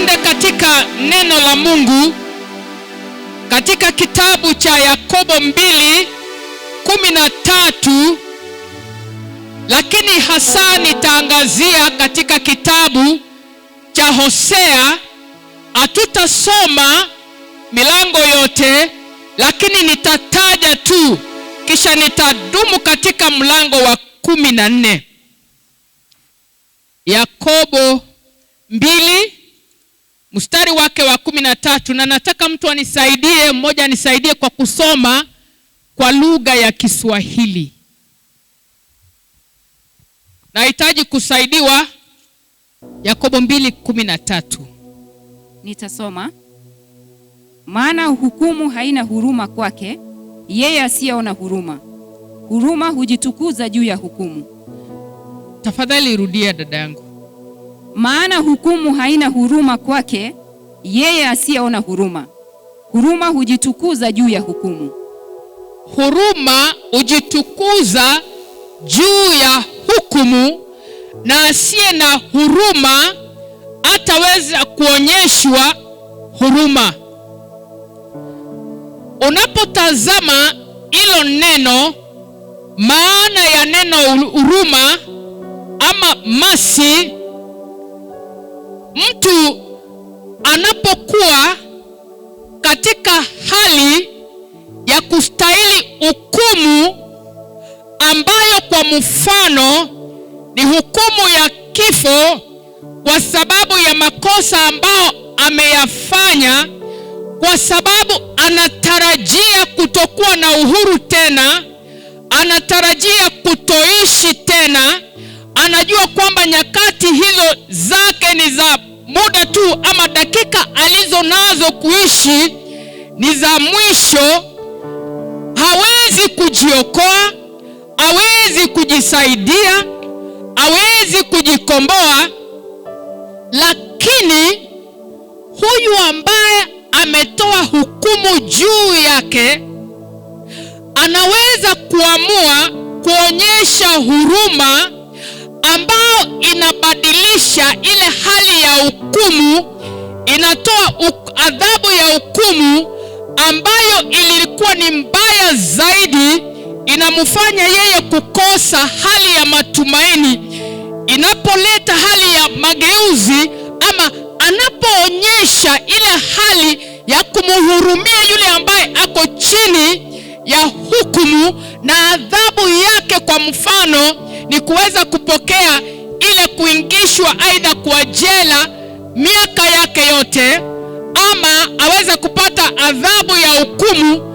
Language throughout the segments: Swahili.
Twende katika neno la Mungu katika kitabu cha Yakobo 2:13, lakini hasa nitaangazia katika kitabu cha Hosea. Hatutasoma milango yote, lakini nitataja tu, kisha nitadumu katika mlango wa 14. Yakobo 2 mstari wake wa 13, na nataka mtu anisaidie, mmoja anisaidie kwa kusoma kwa lugha ya Kiswahili. Nahitaji kusaidiwa. Yakobo 2:13. Nitasoma. Maana hukumu haina huruma kwake yeye asiyeona huruma. Huruma hujitukuza juu ya hukumu. Tafadhali rudia dada yangu. Maana hukumu haina huruma kwake yeye asiyeona huruma. Huruma hujitukuza juu ya hukumu. Huruma hujitukuza juu ya hukumu, na asiye na huruma hataweza kuonyeshwa huruma. Unapotazama hilo neno, maana ya neno huruma ama mercy, mtu anapokuwa katika hali ya kustahili hukumu ambayo kwa mfano ni hukumu ya kifo kwa sababu ya makosa ambayo ameyafanya, kwa sababu anatarajia kutokuwa na uhuru tena, anatarajia kutoishi tena, anajua kwamba nyakati hizo zake ni za muda tu, ama dakika alizo nazo kuishi ni za mwisho. Hawezi kujiokoa, hawezi kujisaidia, hawezi kujikomboa. Lakini huyu ambaye ametoa hukumu juu yake anaweza kuamua kuonyesha huruma ambao inabadilisha ile hali ya hukumu, inatoa adhabu ya hukumu ambayo ilikuwa ni mbaya zaidi, inamfanya yeye kukosa hali ya matumaini, inapoleta hali ya mageuzi, ama anapoonyesha ile hali ya kumhurumia yule ambaye ako chini ya hukumu, na adhabu yake kwa mfano ni kuweza kupokea ile kuingishwa aidha kwa jela miaka yake yote, ama aweza kupata adhabu ya hukumu.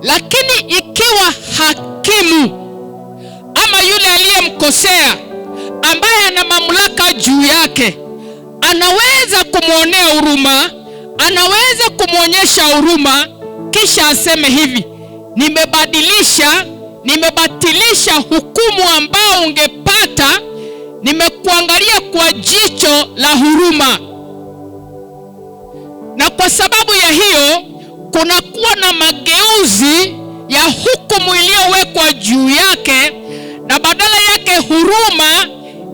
Lakini ikiwa hakimu ama yule aliyemkosea ambaye ana mamlaka juu yake anaweza kumwonea huruma, anaweza kumwonyesha huruma, kisha aseme hivi: nimebatilisha hukumu ambao ungepata, nimekuangalia kwa jicho la huruma. Na kwa sababu ya hiyo kunakuwa na mageuzi ya hukumu iliyowekwa juu yake, na badala yake huruma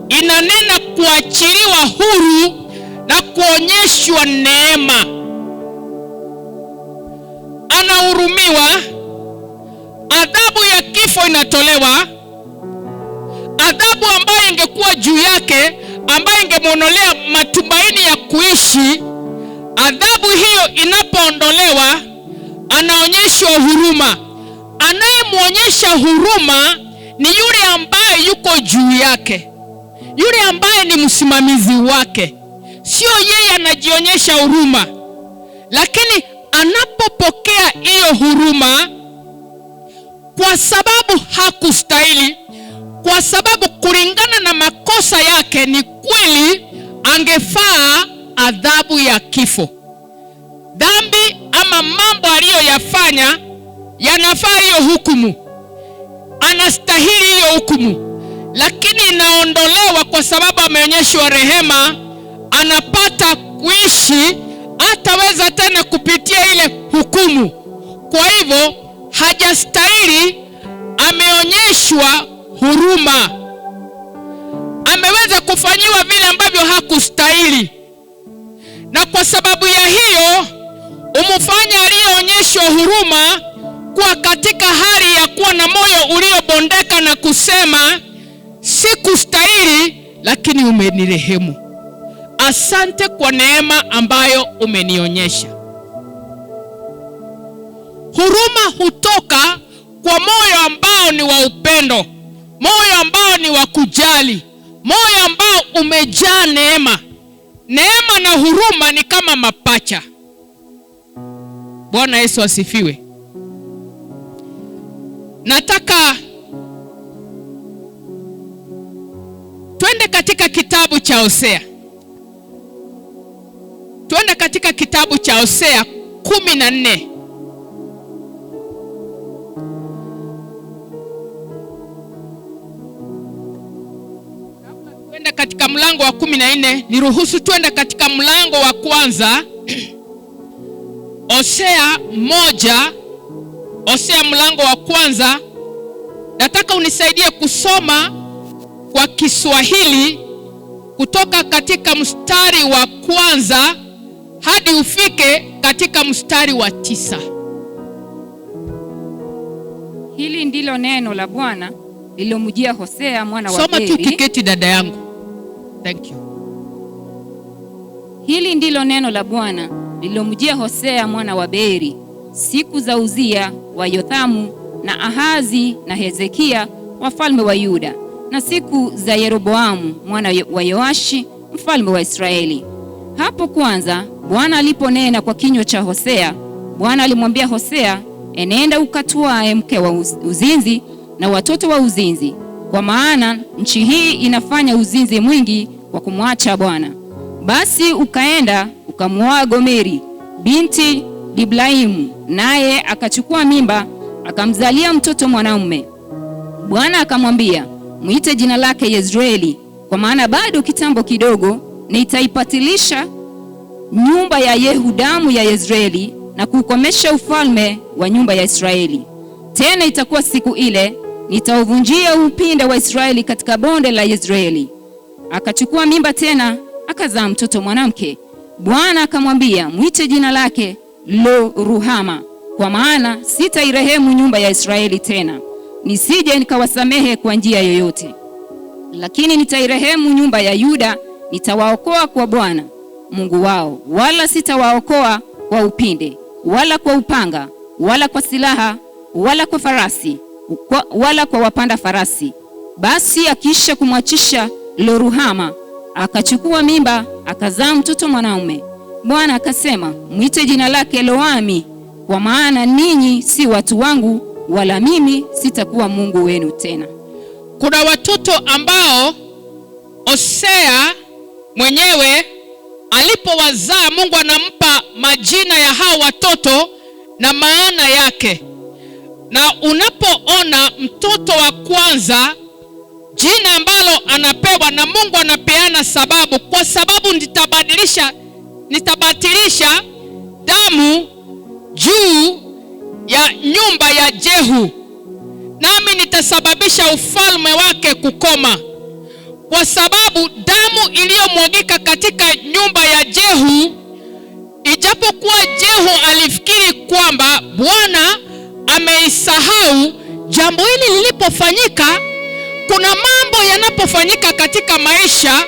inanena kuachiliwa huru na kuonyeshwa neema. Anahurumiwa, adhabu ya kifo inatolewa, adhabu ambayo ingekuwa juu yake, ambayo ingemwondolea matumaini ya kuishi. Adhabu hiyo inapoondolewa, anaonyeshwa huruma. Anayemwonyesha huruma ni yule ambaye yuko juu yake, yule ambaye ni msimamizi wake. Sio yeye anajionyesha huruma, lakini anapopokea hiyo huruma kwa sababu hakustahili, kwa sababu kulingana na makosa yake ni kweli angefaa adhabu ya kifo. Dhambi ama mambo aliyoyafanya yanafaa hiyo hukumu, anastahili hiyo hukumu, lakini inaondolewa kwa sababu ameonyeshwa rehema, anapata kuishi, hataweza tena kupitia ile hukumu. Kwa hivyo hajastahili, ameonyeshwa huruma, ameweza kufanyiwa vile ambavyo hakustahili. Na kwa Kwa sababu ya hiyo umfanya aliyeonyeshwa huruma kuwa katika hali ya kuwa na moyo uliobondeka na kusema, sikustahili, lakini umenirehemu. Asante kwa neema ambayo umenionyesha. Huruma hutoka kwa moyo ambao ni wa upendo, moyo ambao ni wa kujali, moyo ambao umejaa neema. Neema na huruma ni kama mapacha. Bwana Yesu asifiwe. Nataka twende katika kitabu cha Hosea. Twende katika kitabu cha Hosea 14. Twende katika mlango wa 14, niruhusu twende katika mlango wa kwanza. Hosea 1, Hosea mlango wa kwanza. Nataka unisaidie kusoma kwa Kiswahili kutoka katika mstari wa kwanza hadi ufike katika mstari wa 9. Hili ndilo neno la Bwana lililomjia Hosea mwana wa Soma Beri. tu kiketi dada yangu. Thank you. Hili ndilo neno la Bwana lililomjia Hosea mwana wa Beri siku za Uzia wa Yothamu na Ahazi na Hezekia wafalme wa Yuda, na siku za Yeroboamu mwana wa Yoashi mfalme wa Israeli. Hapo kwanza Bwana aliponena kwa kinywa cha Hosea, Bwana alimwambia Hosea, enenda ukatwae mke wa uzinzi na watoto wa uzinzi, kwa maana nchi hii inafanya uzinzi mwingi wa kumwacha Bwana. Basi ukaenda ukamwoa Gomeri binti Diblaimu, naye akachukua mimba akamzalia mtoto mwanamume. Bwana akamwambia, muite jina lake Yezreeli, kwa maana bado kitambo kidogo nitaipatilisha nyumba ya Yehudamu ya Yezreeli na kukomesha ufalme wa nyumba ya Israeli. Tena itakuwa siku ile nitauvunjia upinde wa Israeli katika bonde la Yezreeli. Akachukua mimba tena akazaa mtoto mwanamke. Bwana akamwambia, muite jina lake Lo-ruhama, kwa maana sitairehemu nyumba ya Israeli tena, nisije nikawasamehe kwa njia yoyote. Lakini nitairehemu nyumba ya Yuda, nitawaokoa kwa Bwana Mungu wao, wala sitawaokoa kwa upinde, wala kwa upanga, wala kwa silaha, wala kwa farasi, wala kwa wapanda farasi. Basi akiisha kumwachisha Lo-ruhama, akachukua mimba akazaa mtoto mwanaume. Bwana akasema, muite jina lake Lo-ami, kwa maana ninyi si watu wangu, wala mimi sitakuwa Mungu wenu tena. Kuna watoto ambao Hosea mwenyewe alipowazaa, Mungu anampa majina ya hao watoto na maana yake. Na unapoona mtoto wa kwanza, jina ambalo anapewa na Mungu anapeana sababu, kwa sababu nitabatilisha damu juu ya nyumba ya Jehu, nami nitasababisha ufalme wake kukoma. Kwa sababu damu iliyomwagika katika nyumba ya Jehu, ijapokuwa Jehu alifikiri kwamba Bwana ameisahau, jambo hili lilipofanyika, kuna mambo yanapofanyika katika maisha,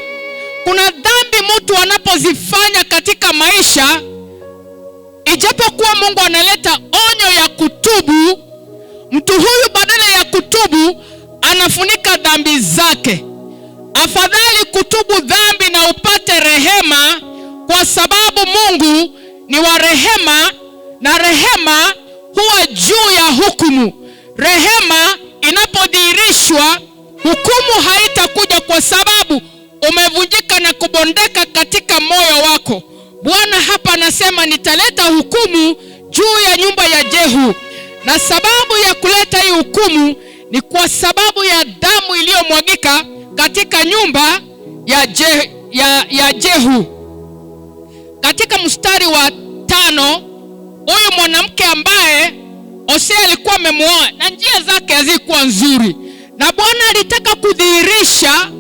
kuna dhambi mtu anapozifanya katika maisha, ijapokuwa Mungu analeta onyo ya kutubu, mtu huyu badala ya kutubu anafunika dhambi zake. Afadhali kutubu dhambi na upate rehema, kwa sababu Mungu ni wa rehema, na rehema huwa juu ya hukumu. Rehema inapodhihirishwa, hukumu haitakuja kwa sababu umevunjika na kubondeka katika moyo wako. Bwana hapa anasema nitaleta hukumu juu ya nyumba ya Jehu, na sababu ya kuleta hii hukumu ni kwa sababu ya damu iliyomwagika katika nyumba ya Jehu. Katika mstari wa 5, huyu mwanamke ambaye Hosea alikuwa amemwoa na njia zake hazikuwa nzuri, na Bwana alitaka kudhihirisha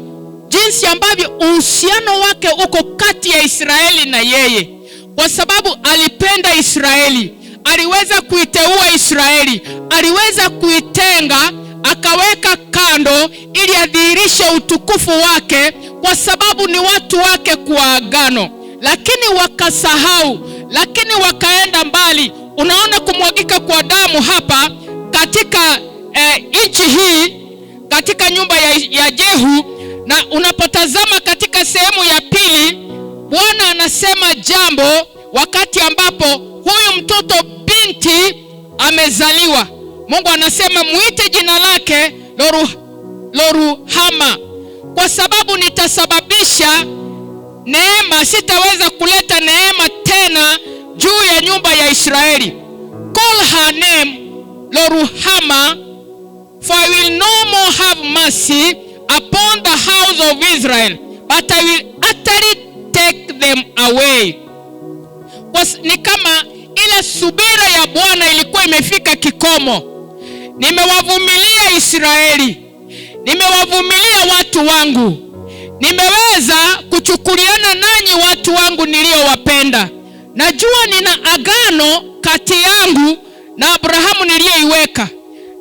jinsi ambavyo uhusiano wake uko kati ya Israeli na yeye. kwa sababu alipenda Israeli. Aliweza kuiteua Israeli, aliweza kuitenga, akaweka kando ili adhihirishe utukufu wake, kwa sababu ni watu wake kwa agano. Lakini wakasahau, lakini wakaenda mbali. Unaona kumwagika kwa damu hapa katika nchi hii, katika nyumba ya Jehu. Na unapotazama katika sehemu ya pili, Bwana anasema jambo wakati ambapo huyu mtoto binti amezaliwa. Mungu anasema muite jina lake Lo-ruhama, kwa sababu nitasababisha neema, sitaweza kuleta neema tena juu ya nyumba ya Israeli. Call her name Lo-ruhama, for I will no more have mercy upon the house of Israel, but I will utterly take them away. Ni kama ile subira ya Bwana ilikuwa imefika kikomo. Nimewavumilia Israeli, nimewavumilia watu wangu, nimeweza kuchukuliana nanyi watu wangu niliowapenda. Najua nina agano kati yangu na Abrahamu niliyoiweka,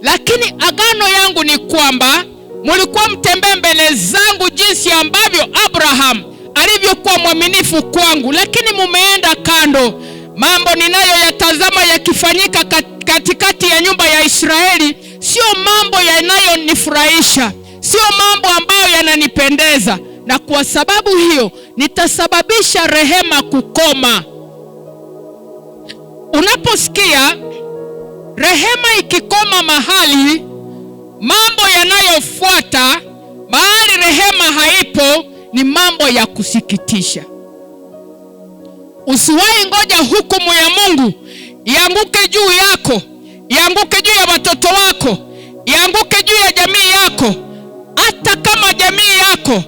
lakini agano yangu ni kwamba mulikuwa mtembee mbele zangu jinsi ambavyo Abraham alivyokuwa mwaminifu kwangu, lakini mumeenda kando. Mambo ninayoyatazama yakifanyika katikati ya nyumba ya Israeli sio mambo yanayonifurahisha, sio mambo ambayo yananipendeza, na kwa sababu hiyo nitasababisha rehema kukoma. Unaposikia rehema ikikoma mahali, mambo yanayofuata mahali rehema haipo ni mambo ya kusikitisha. Usiwahi ngoja hukumu ya Mungu ianguke juu yako, ianguke juu ya watoto wako, ianguke juu ya jamii yako. Hata kama jamii yako,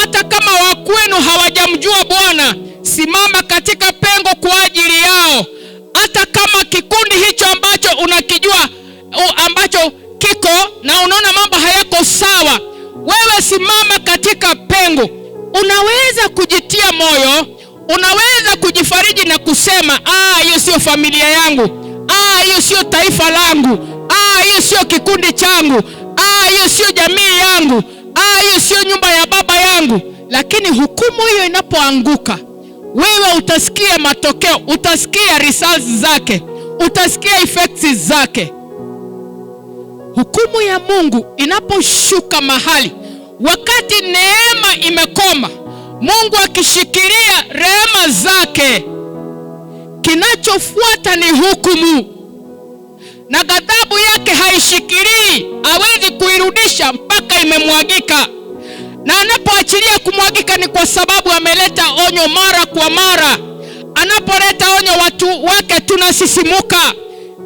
hata kama wakwenu hawajamjua Bwana, simama katika pengo kwa ajili yao. Hata kama kikundi hicho ambacho unakijua, ambacho kiko na unaona mambo hayako sawa, wewe simama katika pengo. Unaweza kujitia moyo, unaweza kujifariji na kusema, hiyo sio familia yangu, hiyo sio taifa langu, hiyo sio kikundi changu, hiyo sio jamii yangu, hiyo sio nyumba ya baba yangu. Lakini hukumu hiyo inapoanguka, wewe utasikia matokeo, utasikia results zake, utasikia effects zake. Hukumu ya Mungu inaposhuka mahali, wakati neema imekoma, Mungu akishikilia rehema zake, kinachofuata ni hukumu. Na ghadhabu yake haishikilii, hawezi kuirudisha mpaka imemwagika. Na anapoachilia kumwagika ni kwa sababu ameleta onyo mara kwa mara. Anapoleta onyo, watu wake tunasisimuka,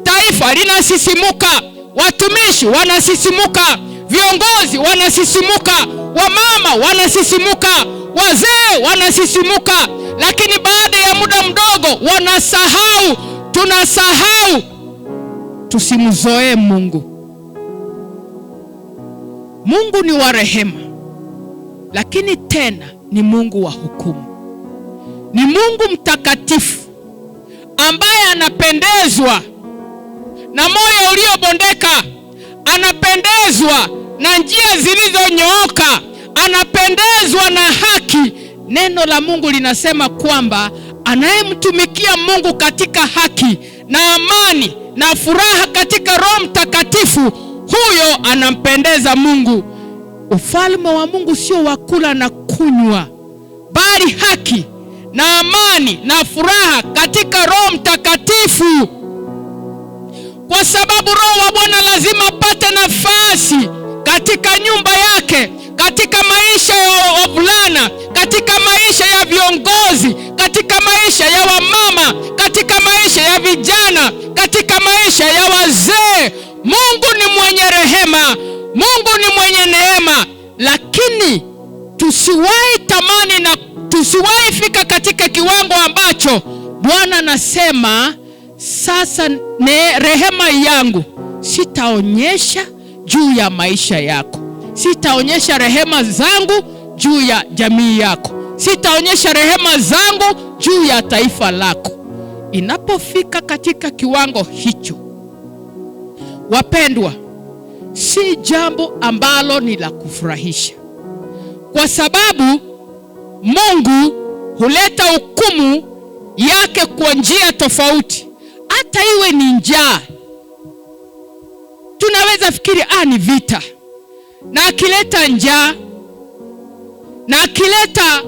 taifa linasisimuka, watumishi wanasisimuka, viongozi wanasisimuka, wamama wanasisimuka, wazee wanasisimuka. Lakini baada ya muda mdogo wanasahau, tunasahau. Tusimzoee Mungu. Mungu ni wa rehema, lakini tena ni Mungu wa hukumu. Ni Mungu mtakatifu ambaye anapendezwa na moyo uliobondeka, anapendezwa na njia zilizonyooka, anapendezwa na haki. Neno la Mungu linasema kwamba anayemtumikia Mungu katika haki na amani na furaha katika Roho Mtakatifu, huyo anampendeza Mungu. Ufalme wa Mungu sio wa kula na kunywa, bali haki na amani na furaha katika Roho Mtakatifu. Kwa sababu Roho wa Bwana lazima apate nafasi katika nyumba yake, katika maisha ya wavulana, katika maisha ya viongozi, katika maisha ya wamama, katika maisha ya vijana, katika maisha ya wazee. Mungu ni mwenye rehema, Mungu ni mwenye neema, lakini tusiwahi tamani na tusiwahi fika katika kiwango ambacho Bwana anasema sasa rehema yangu sitaonyesha juu ya maisha yako, sitaonyesha rehema zangu juu ya jamii yako, sitaonyesha rehema zangu juu ya taifa lako. Inapofika katika kiwango hicho, wapendwa, si jambo ambalo ni la kufurahisha, kwa sababu Mungu huleta hukumu yake kwa njia tofauti. Hata iwe ni njaa, tunaweza fikiri ni vita, na akileta njaa na akileta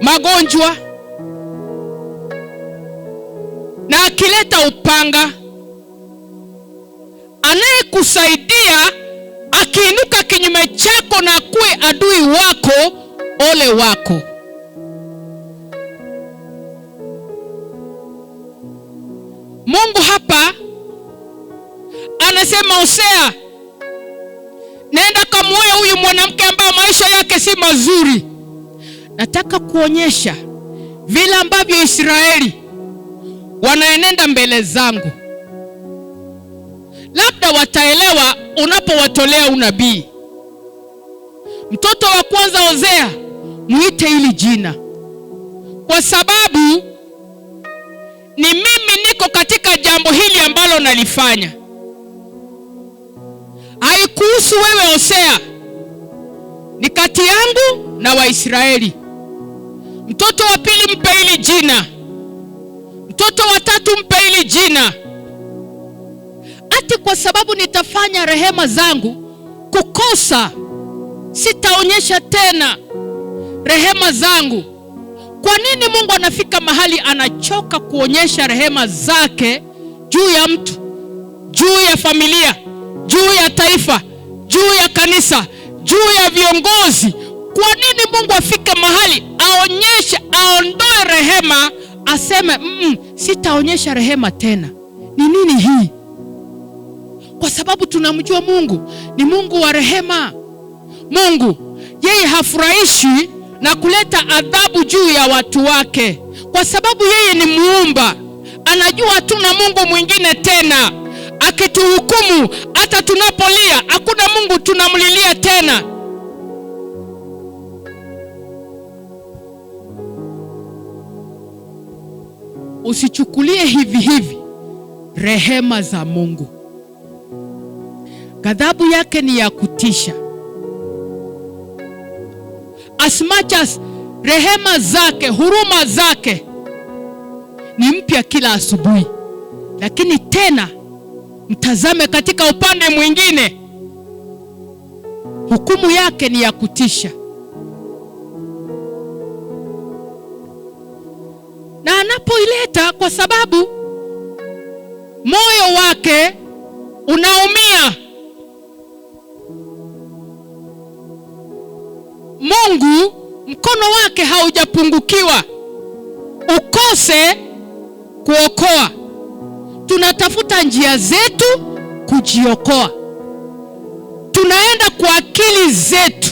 magonjwa na akileta upanga, anayekusaidia akiinuka kinyume chako na kuwe adui wako, ole wako. Mungu hapa anasema, Hosea, nenda kamuoe huyu mwanamke ambaye maisha yake si mazuri. Nataka kuonyesha vile ambavyo Israeli wanaenenda mbele zangu. Labda wataelewa unapowatolea unabii. Mtoto wa kwanza Hosea, muite hili jina, kwa sababu ni mimi niko katika jambo hili ambalo nalifanya. Haikuhusu wewe Hosea, ni kati yangu na Waisraeli. Mtoto wa pili mpe hili jina, mtoto wa tatu mpe hili jina. Ati kwa sababu nitafanya rehema zangu kukosa, sitaonyesha tena rehema zangu. Kwa nini Mungu anafika mahali anachoka kuonyesha rehema zake juu ya mtu, juu ya familia, juu ya taifa, juu ya kanisa, juu ya viongozi? Kwa nini Mungu afike mahali aonyeshe, aondoe rehema, aseme sitaonyesha rehema tena? Ni nini hii? Kwa sababu tunamjua Mungu ni Mungu wa rehema. Mungu yeye hafurahishi na kuleta adhabu juu ya watu wake, kwa sababu yeye ni muumba. Anajua hatuna Mungu mwingine tena. Akituhukumu, hata tunapolia hakuna Mungu tunamlilia tena. Usichukulie hivi hivi rehema za Mungu. Ghadhabu yake ni ya kutisha. As much as rehema zake, huruma zake ni mpya kila asubuhi, lakini tena mtazame katika upande mwingine, hukumu yake ni ya kutisha. Na anapoileta, kwa sababu moyo wake unaumia. Mungu mkono wake haujapungukiwa ukose kuokoa. Tunatafuta njia zetu kujiokoa. Tunaenda kwa akili zetu.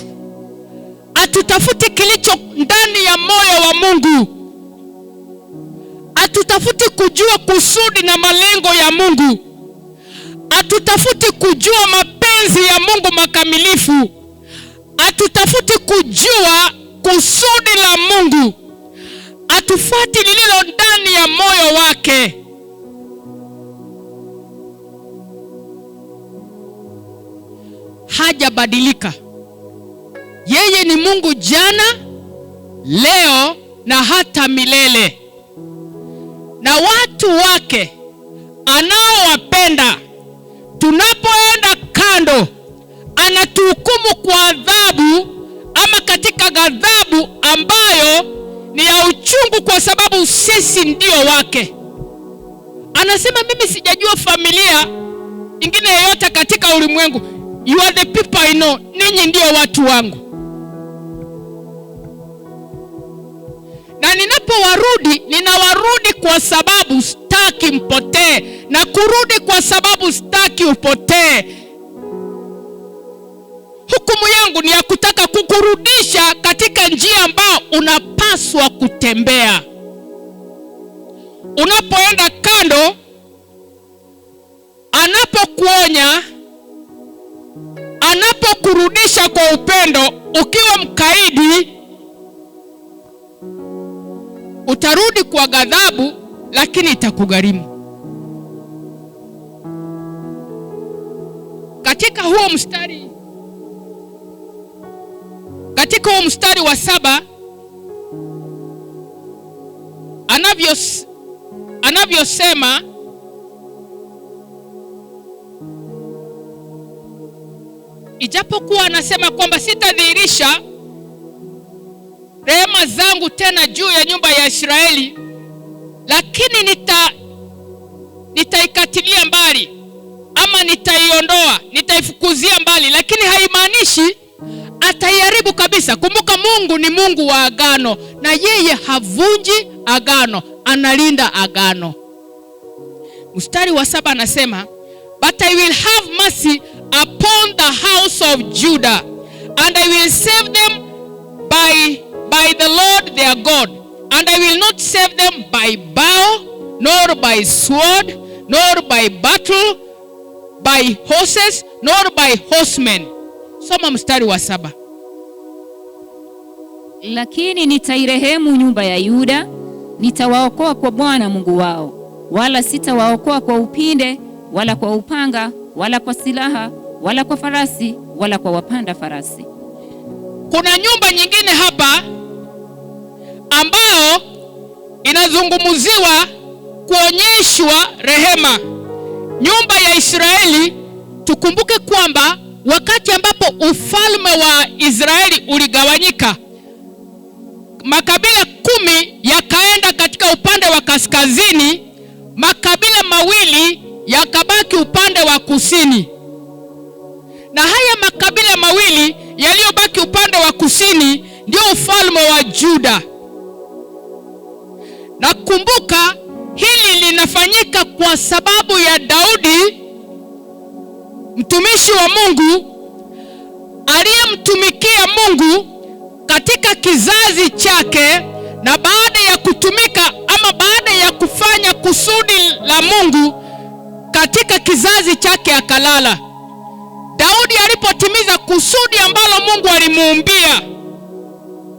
Hatutafuti kilicho ndani ya moyo wa Mungu. Hatutafuti kujua kusudi na malengo ya Mungu. Hatutafuti kujua mapenzi ya Mungu makamilifu. Hatutafuti kujua kusudi la Mungu. Hatufuati lililo ndani ya moyo wake. Hajabadilika. Yeye ni Mungu jana, leo na hata milele. Na watu wake anaowapenda, tunapoenda kando, anatuhukumu kwa adhabu, ama katika ghadhabu ambayo ni ya uchungu, kwa sababu sisi ndio wake. Anasema, mimi sijajua familia ingine yoyote katika ulimwengu. You are the people I know. Ninyi ndio watu wangu. Na ninapowarudi, ninawarudi kwa sababu sitaki mpotee, na kurudi kwa sababu sitaki upotee. Hukumu yangu ni ya kutaka kukurudisha katika njia ambayo unapaswa kutembea. Unapoenda kando, anapokuonya, anapokurudisha kwa upendo, ukiwa mkaidi, utarudi kwa ghadhabu, lakini itakugharimu. Katika huo mstari wa 7 anavyosema, ijapokuwa anasema kwamba sitadhihirisha rehema zangu tena juu ya nyumba ya Israeli, lakini nitaikatilia mbali, ama nitaiondoa, nitaifukuzia mbali, lakini haimaanishi ataiharibu kabisa. Kumbuka Mungu ni Mungu wa agano, na yeye havunji agano, analinda agano. Mstari wa 7 anasema, but I will have mercy upon the house of Judah, and I will save them by the Lord their God, and I will not save them by bow, nor by sword, nor by battle, by horses, nor by horsemen. Soma mstari wa 7. Lakini nitairehemu nyumba ya Yuda, nitawaokoa kwa Bwana Mungu wao, wala sitawaokoa kwa upinde, wala kwa upanga, wala kwa silaha, wala kwa farasi, wala kwa wapanda farasi. Kuna nyumba nyingine hapa ambao inazungumziwa kuonyeshwa rehema. Nyumba ya Israeli, tukumbuke kwamba wakati ambapo ufalme wa Israeli uligawanyika, makabila 10 yakaenda katika upande wa kaskazini, makabila mawili yakabaki upande wa kusini. Na haya makabila mawili yaliyobaki upande wa kusini ndio ufalme wa Juda. Na kumbuka hili linafanyika kwa sababu ya Daudi, mtumishi wa Mungu aliyemtumikia Mungu katika kizazi chake, na baada ya kutumika ama baada ya kufanya kusudi la Mungu katika kizazi chake akalala. Daudi alipotimiza kusudi ambalo Mungu alimuumbia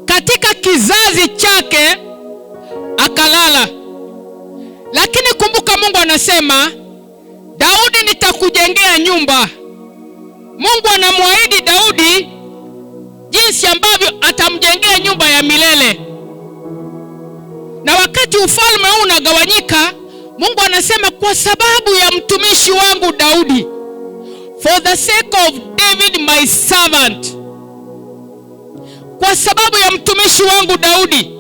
katika kizazi chake akalala. Lakini kumbuka Mungu anasema, Daudi nitakujengea nyumba. Mungu anamwahidi Daudi jinsi ambavyo atamjengea nyumba ya milele. Na wakati ufalme huu unagawanyika, Mungu anasema kwa sababu ya mtumishi wangu Daudi, for the sake of David my servant, kwa sababu ya mtumishi wangu Daudi,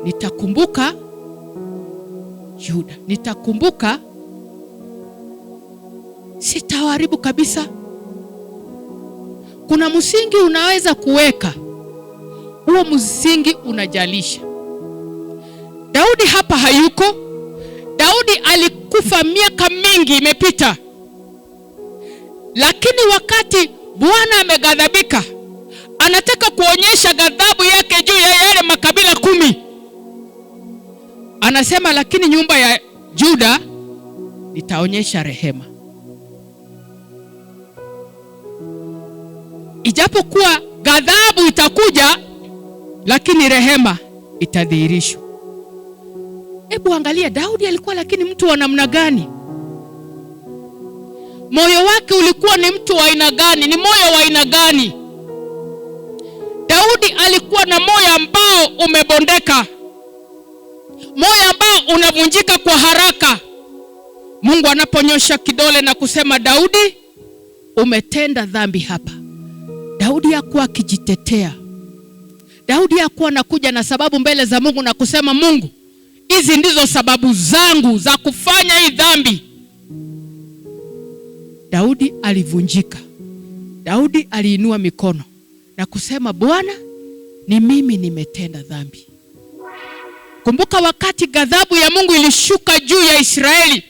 nitakumbuka Yuda, nitakumbuka, sitawaharibu kabisa. Kuna msingi unaweza kuweka, huo msingi unajalisha. Daudi hapa hayuko. Daudi alikufa miaka mingi imepita, lakini wakati Bwana ameghadhabika, anataka kuonyesha ghadhabu yake juu ya yale makabila 10. Anasema, lakini nyumba ya Juda nitaonyesha rehema. Ijapokuwa ghadhabu itakuja, lakini rehema itadhihirishwa. Hebu angalia Daudi alikuwa lakini mtu wa namna gani? Moyo wake ulikuwa ni mtu wa aina gani? Ni moyo wa aina gani? Daudi alikuwa na moyo ambao umebondeka, moyo ambao unavunjika kwa haraka. Mungu anaponyosha kidole na kusema, Daudi, umetenda dhambi hapa, Daudi hakuwa akijitetea. Daudi hakuwa anakuja na sababu mbele za Mungu na kusema, Mungu, hizi ndizo sababu zangu za kufanya hii dhambi. Daudi alivunjika. Daudi aliinua mikono na kusema, Bwana, ni mimi nimetenda dhambi. Kumbuka wakati ghadhabu ya Mungu ilishuka juu ya Israeli,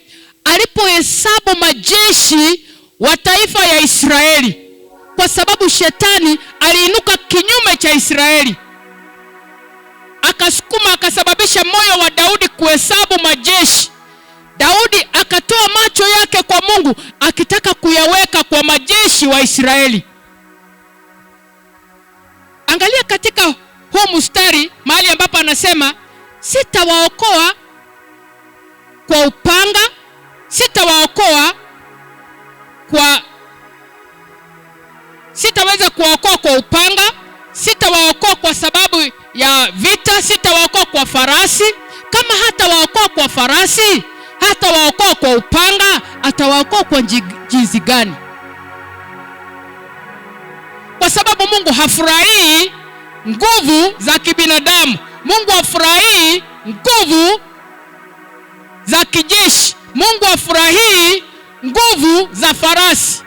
alipohesabu majeshi wa taifa ya Israeli, kwa sababu shetani aliinuka kinyume cha Israeli, akasukuma, akasababisha moyo wa Daudi kuhesabu majeshi. Daudi akatoa macho yake kwa Mungu akitaka kuyaweka kwa majeshi wa Israeli. Angalia katika huu mstari mahali ambapo anasema sitawaokoa kwa upanga, sitaweza kuwaokoa kwa upanga, sitawaokoa kwa sababu ya vita, sitawaokoa kwa farasi. Kama hata waokoa kwa farasi, hata waokoa kwa upanga, atawaokoa kwa jinsi gani? Kwa sababu Mungu hafurahii nguvu za kibinadamu. Mungu hafurahii nguvu za kijeshi. Mungu hafurahii nguvu za farasi.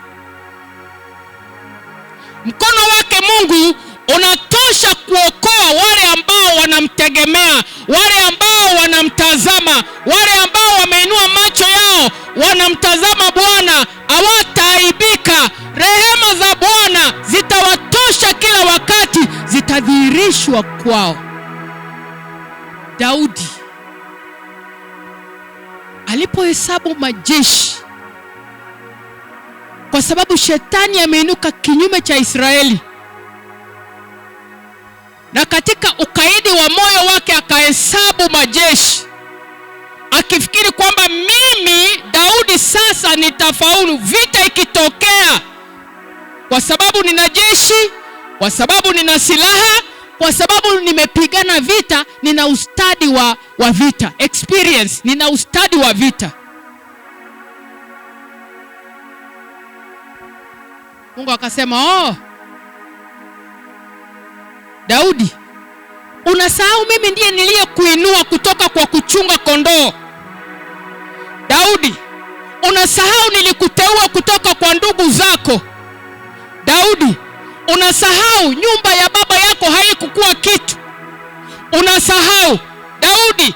Mkono wake Mungu unatosha kuokoa wale ambao wanamtegemea, wale ambao wanamtazama, wale ambao wameinua macho yao wanamtazama Bwana, hawataaibika. Rehema za Bwana zitawatosha kila wakati, zitadhihirishwa kwao. Daudi alipohesabu majeshi, kwa sababu shetani ameinuka kinyume cha Israeli, na katika ukaidi wa moyo wake akahesabu majeshi, akifikiri kwamba mimi Daudi sasa nitafaulu vita ikitokea, kwa sababu nina jeshi, kwa sababu nina silaha, kwa sababu nimepigana vita, nina ustadi wa vita, experience, nina ustadi wa vita. Mungu akasema, Daudi, unasahau mimi ndiye niliyekuinua kutoka kwa kuchunga kondoo. Daudi, unasahau nilikuteua kutoka kwa ndugu zako. Daudi, unasahau nyumba ya baba yako haikukuwa kitu. Unasahau. Daudi,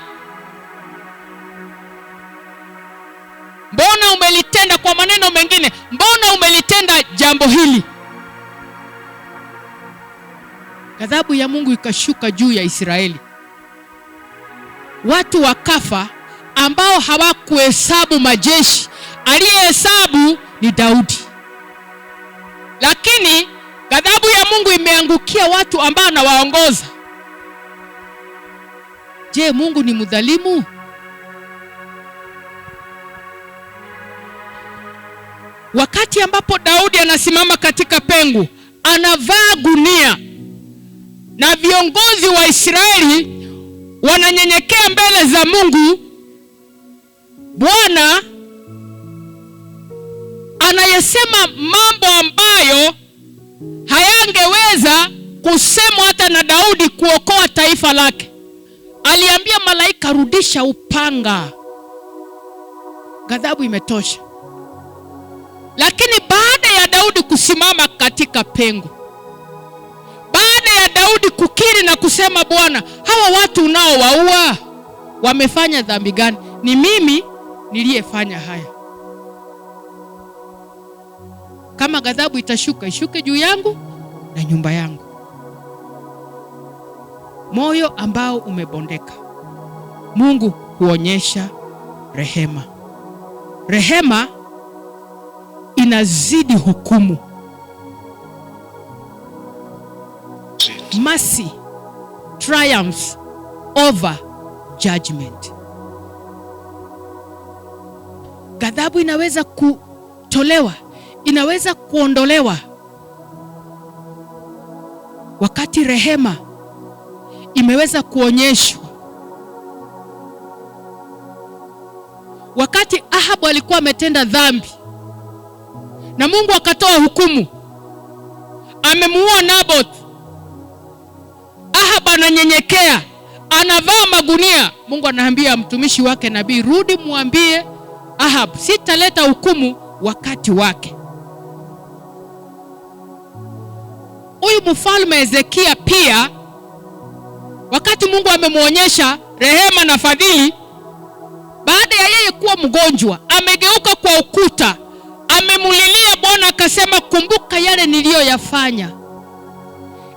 mbona umelitenda, kwa maneno mengine, mbona umelitenda jambo hili? Ghadhabu ya Mungu ikashuka juu ya Israeli. Watu wakafa ambao hawakuhesabu majeshi. Aliyehesabu ni Daudi. Lakini ghadhabu ya Mungu imeangukia watu ambao anawaongoza. Je, Mungu ni mdhalimu? Wakati ambapo Daudi anasimama katika pengo, anavaa gunia, na viongozi wa Israeli wananyenyekea mbele za Mungu, Bwana anayesema mambo ambayo hayangeweza kusemwa hata na Daudi kuokoa taifa lake. Aliambia malaika, rudisha upanga. Ghadhabu imetosha. Lakini baada ya Daudi kusimama katika pengo, baada ya Daudi kukiri na kusema, Bwana, hawa watu unaowaua wamefanya dhambi gani? Ni mimi niliyefanya haya. Kama ghadhabu itashuka, ishuke juu yangu na nyumba yangu. Moyo ambao umebondeka, Mungu huonyesha rehema. Rehema inazidi hukumu. Mercy triumphs over judgment. Ghadhabu inaweza kutolewa, inaweza kuondolewa, wakati rehema imeweza kuonyeshwa. Wakati Ahabu alikuwa ametenda dhambi na Mungu akatoa hukumu, amemuua Naboth. Ahabu ananyenyekea, anavaa magunia. Mungu anaambia mtumishi wake nabii, rudi muambie Ahabu, sitaleta hukumu wakati wake. Huyu mfalme Hezekia pia, wakati Mungu amemuonyesha rehema na fadhili, baada ya yeye kuwa mgonjwa, amegeuka kwa ukuta, amemulilia Bwana, akasema, kumbuka yale niliyoyafanya.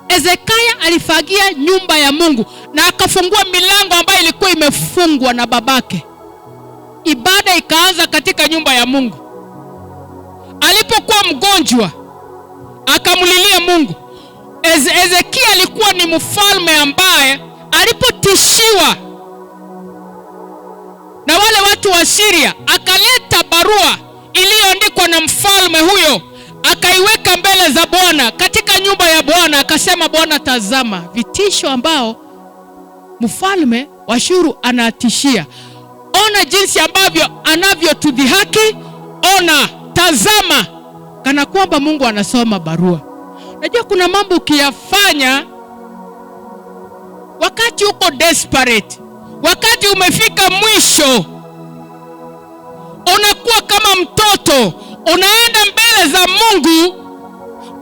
Hezekia alifagia nyumba ya Mungu na akafungua milango ambayo ilikuwa imefungwa na babake. Ibada ikaanza katika nyumba ya Mungu. Alipokuwa mgonjwa, akamulilia Mungu. Hezekia alikuwa ni mfalme ambaye alipotishiwa na wale watu wa Syria, akaleta barua iliyoandikwa na mfalme huyo, akaiweka mbele za Bwana katika nyumba ya Bwana, akasema, Bwana, tazama vitisho ambao mfalme wa Ashuru anatishia. Ona jinsi ambavyo anavyotudhihaki. Ona, tazama. Kana kwamba Mungu anasoma barua. Najua kuna mambo ukiyafanya wakati uko desperate, wakati umefika mwisho, unakuwa kama mtoto, unaenda mbele za Mungu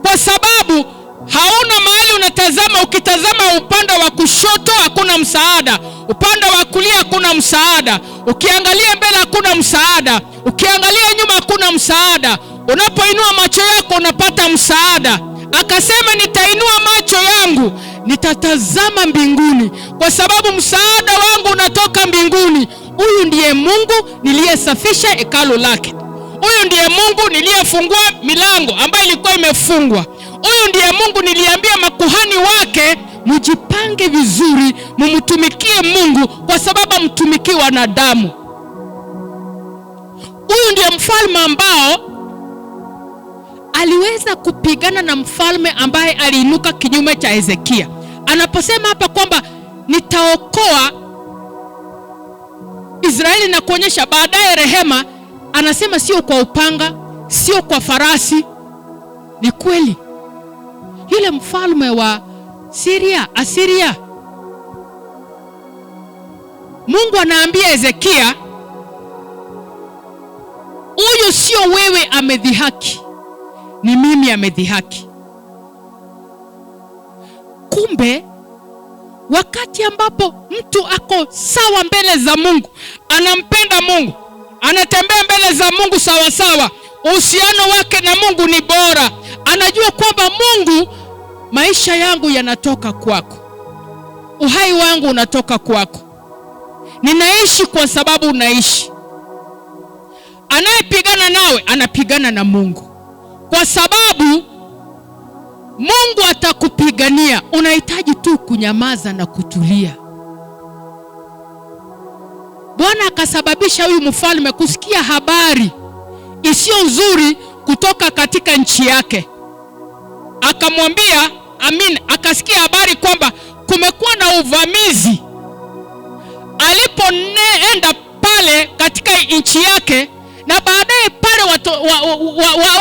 kwa sababu hauna mahali unatazama. Ukitazama upande wa kushoto hakuna msaada, upande wa kulia hakuna msaada, ukiangalia mbele hakuna msaada, ukiangalia nyuma hakuna msaada. Unapoinua macho yako unapata msaada. Akasema, nitainua macho yangu, nitatazama mbinguni, kwa sababu msaada wangu unatoka mbinguni. Huyu ndiye Mungu niliyesafisha hekalu lake. Huyu ndiye Mungu niliyefungua milango ambayo ilikuwa imefungwa. Huyu ndiye Mungu niliambia makuhani wake, mjipange vizuri, mumtumikie Mungu, kwa sababu mtumiki wanadamu. Huyu ndiye mfalme ambao aliweza kupigana na mfalme ambaye aliinuka kinyume cha Hezekia. Anaposema hapa kwamba nitaokoa Israeli na kuonyesha baadaye rehema, anasema sio kwa upanga, sio kwa farasi. Ni kweli yule mfalme wa Asiria, Mungu anaambia Hezekia, huyu sio wewe amedhihaki, ni mimi amedhihaki. Kumbe wakati ambapo mtu ako sawa mbele za Mungu, anampenda Mungu, anatembea mbele za Mungu sawa sawa, uhusiano wake na Mungu ni bora, anajua kwamba Mungu, maisha yangu yanatoka kwako, uhai wangu unatoka kwako, ninaishi kwa sababu unaishi. Anayepigana nawe anapigana na Mungu, kwa sababu Mungu atakupigania. Unahitaji tu kunyamaza na kutulia. Bwana akasababisha huyu mfalme kusikia habari isiyo nzuri kutoka katika nchi yake. Akamwambia, akasikia habari kwamba kumekuwa na uvamizi. Alipoenda pale katika nchi yake, na baadaye pale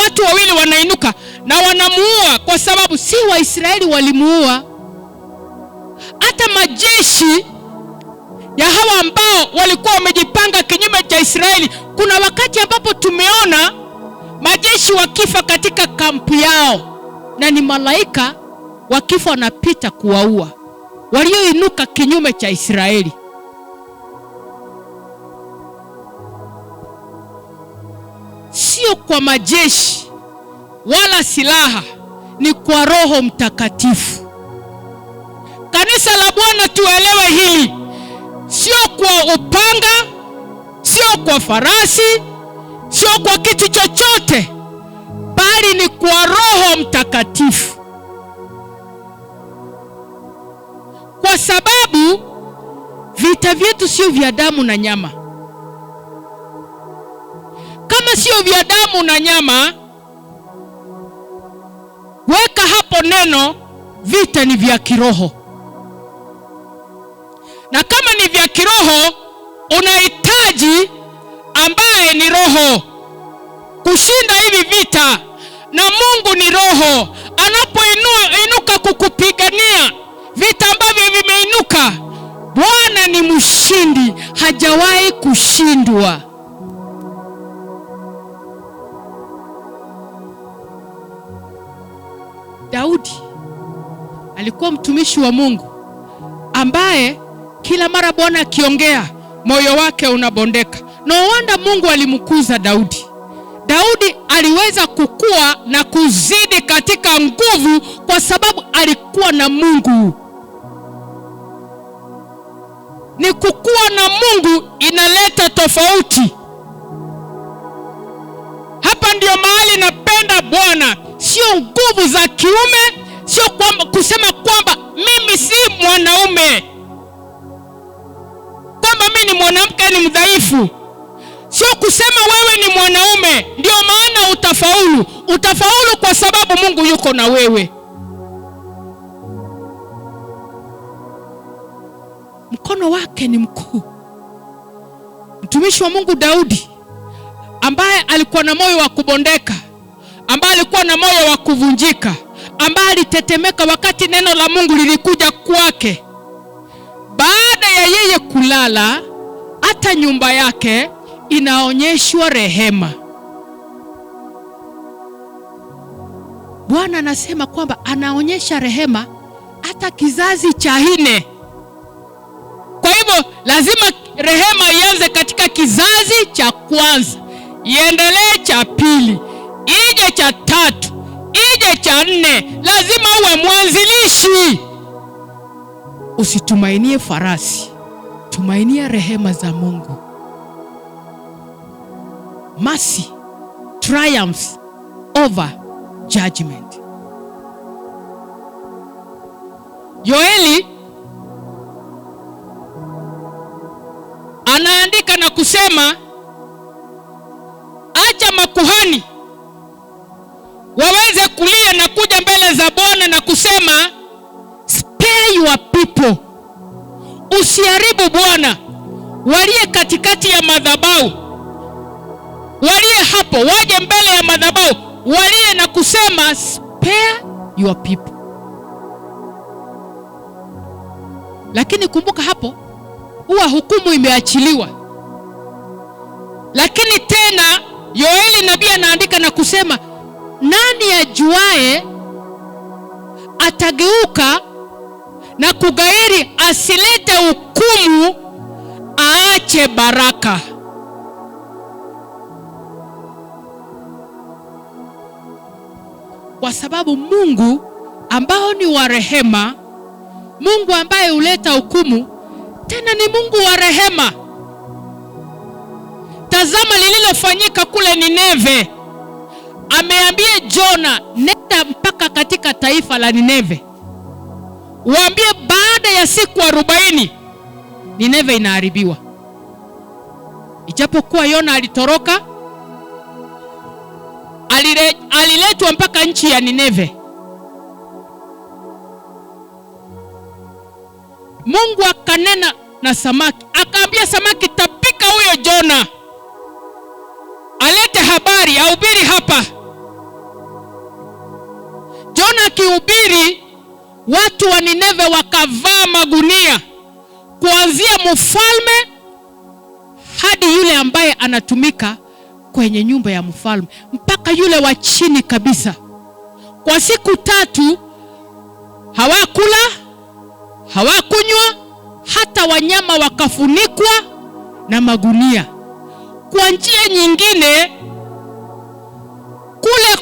watu wawili wanainuka na wanamuua, kwa sababu si Waisraeli walimuua, hata majeshi ya hawa ambao walikuwa wamejipanga kinyume cha Israeli. Kuna wakati ambapo tumeona majeshi wakifa katika kampu yao, na ni malaika wakifa wanapita kuwaua walioinuka kinyume cha Israeli. Sio kwa majeshi wala silaha, ni kwa Roho Mtakatifu. Kanisa la Bwana, tuelewe hili. Sio kwa upanga, sio kwa farasi, sio kwa kitu chochote, bali ni kwa Roho Mtakatifu. Kwa sababu vita vyetu sio vya damu na nyama. Kama sio vya damu na nyama, weka hapo neno vita ni vya kiroho. Na kama ni vya kiroho, unahitaji ambaye ni roho kushinda hivi vita. Na Mungu ni roho, anapoinuka kukupigania vita ambavyo vimeinuka, Bwana ni mshindi, hajawahi kushindwa. Daudi alikuwa mtumishi wa Mungu ambaye kila mara Bwana akiongea moyo wake unabondeka. No wonder Mungu alimkuza Daudi. Daudi aliweza kukua na kuzidi katika nguvu kwa sababu alikuwa na Mungu. Ni kukua na Mungu inaleta tofauti. Hapa ndio mahali napenda Bwana, sio nguvu za kiume, Sio kwamba kusema kwamba mimi si mwanaume, kwamba mimi ni mwanamke ni mdhaifu. Sio kusema wewe ni mwanaume ndio maana utafaulu. Utafaulu kwa sababu Mungu yuko na wewe. Mkono wake ni mkuu. Mtumishi wa Mungu Daudi, ambaye alikuwa na moyo wa kubondeka, ambaye alikuwa na moyo wa kuvunjika, ambaye alitetemeka wakati neno la Mungu lilikuja kwake, baada ya yeye kulala, hata nyumba yake inaonyeshwa rehema. Bwana anasema kwamba anaonyesha rehema hata kizazi cha 4. Kwa hivyo lazima rehema ianze katika kizazi cha kwanza, iendelee cha 2, ije cha 3, ije cha 4. Lazima uwe mwanzilishi. Usitumainie farasi, tumainia rehema za Mungu. Mercy triumphs over judgment. Yoeli anaandika na kusema, acha makuhani waweze kulia na kuja mbele za Bwana na kusema, spare your people. Usiharibu Bwana. Walie katikati ya madhabahu, walie hapo, waje mbele ya madhabahu, walie na kusema, spare your people. Lakini kumbuka hapo huwa hukumu imeachiliwa. Lakini tena Yoeli nabii anaandika na kusema, nani ajuae atageuka na kugairi asilete hukumu, aache baraka. Kwa sababu Mungu ambao ni wa rehema, Mungu ambaye huleta hukumu, tena ni Mungu wa rehema. Tazama lililofanyika kule Nineve. Ameambia Jona, nenda mpaka katika taifa la Nineve, waambie baada ya siku 40 Nineve inaharibiwa. Ijapokuwa Yona alitoroka, aliletwa mpaka nchi ya Nineve. Mungu akanena na samaki, akaambia samaki, tapika huyo Jona, alete habari, ahubiri hapa. Jona akihubiri, watu wa Nineve wakavaa magunia, kuanzia mfalme hadi yule ambaye anatumika kwenye nyumba ya mfalme, mpaka yule wa chini kabisa. Kwa siku 3 hawakula, hawakunywa, hata wanyama wakafunikwa na magunia. Kwa njia nyingine, kule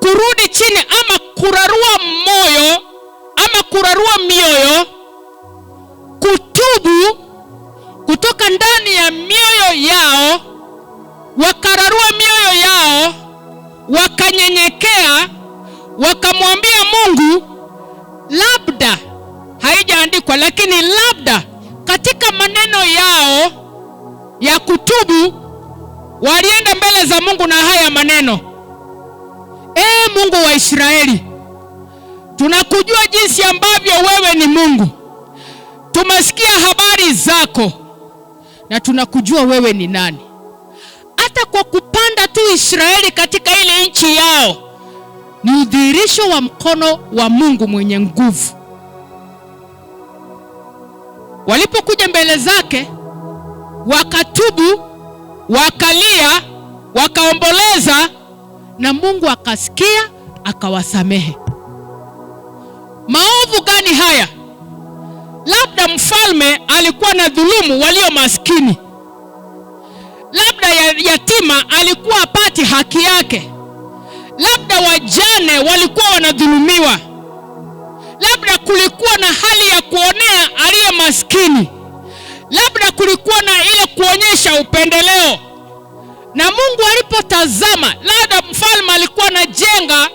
kurudi chini ama kurarua moyo ama kurarua mioyo, kutubu kutoka ndani ya mioyo yao, wakararua mioyo yao, wakanyenyekea, wakamwambia Mungu. Labda haijaandikwa, lakini labda katika maneno yao ya kutubu walienda mbele za Mungu na haya maneno: Mungu wa Israeli, tunakujua jinsi ambavyo wewe ni Mungu. Tumesikia habari zako na tunakujua wewe ni nani. Hata kwa kupanda tu Israeli katika ile nchi yao ni udhihirisho wa mkono wa Mungu mwenye nguvu. Walipokuja mbele zake, wakatubu, wakalia, wakaomboleza, na Mungu akasikia, akawasamehe. Maovu gani haya? Labda mfalme alikuwa na dhulumu walio maskini. Labda yatima alikuwa hapati haki yake. Labda wajane walikuwa wanadhulumiwa. Labda kulikuwa na hali ya kuonea aliye maskini. Labda kulikuwa na ile kuonyesha upendeleo. Na Mungu alipotazama, labda mfalme alikuwa anajenga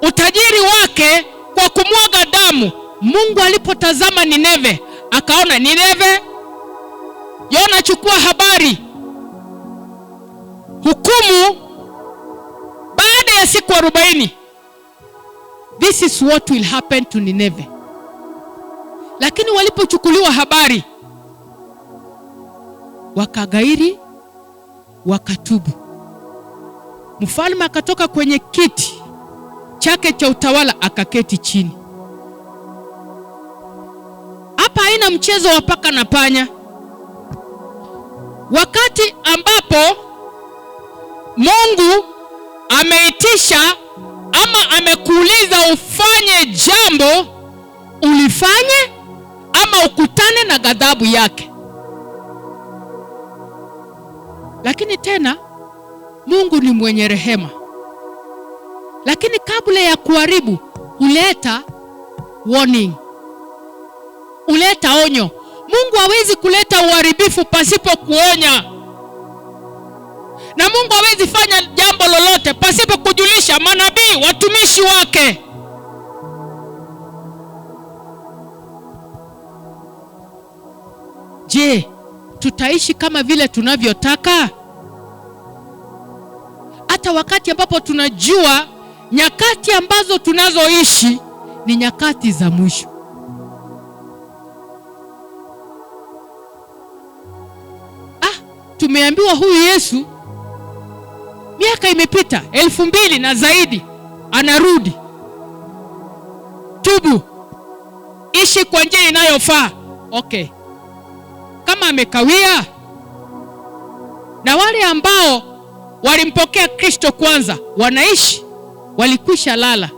utajiri wake kwa kumwaga damu. Mungu alipotazama Nineve, akaona Nineve, Yona chukua habari, hukumu baada ya siku 40. This is what will happen to Nineve. Lakini walipochukuliwa habari, wakagairi, wakatubu. Mfalme akatoka kwenye kiti chake cha utawala, akaketi chini. Hapa haina mchezo wa paka na panya. Wakati ambapo Mungu ameitisha ama amekuuliza ufanye jambo, ulifanye ama ukutane na ghadhabu yake. Lakini tena Mungu ni mwenye rehema. Lakini kabla ya kuharibu, huleta warning, huleta onyo. Mungu hawezi kuleta uharibifu pasipo kuonya. Na Mungu hawezi fanya jambo lolote pasipo kujulisha manabii, watumishi wake. Je, tutaishi kama vile tunavyotaka? Hata wakati ambapo tunajua nyakati ambazo tunazoishi ni nyakati za mwisho. Tumeambiwa huyu Yesu miaka imepita 2000 na zaidi, anarudi. Tubu, ishi kwa njia inayofaa. Okay, kama amekawia, na wale ambao walimpokea Kristo kwanza wanaishi, walikwisha lala.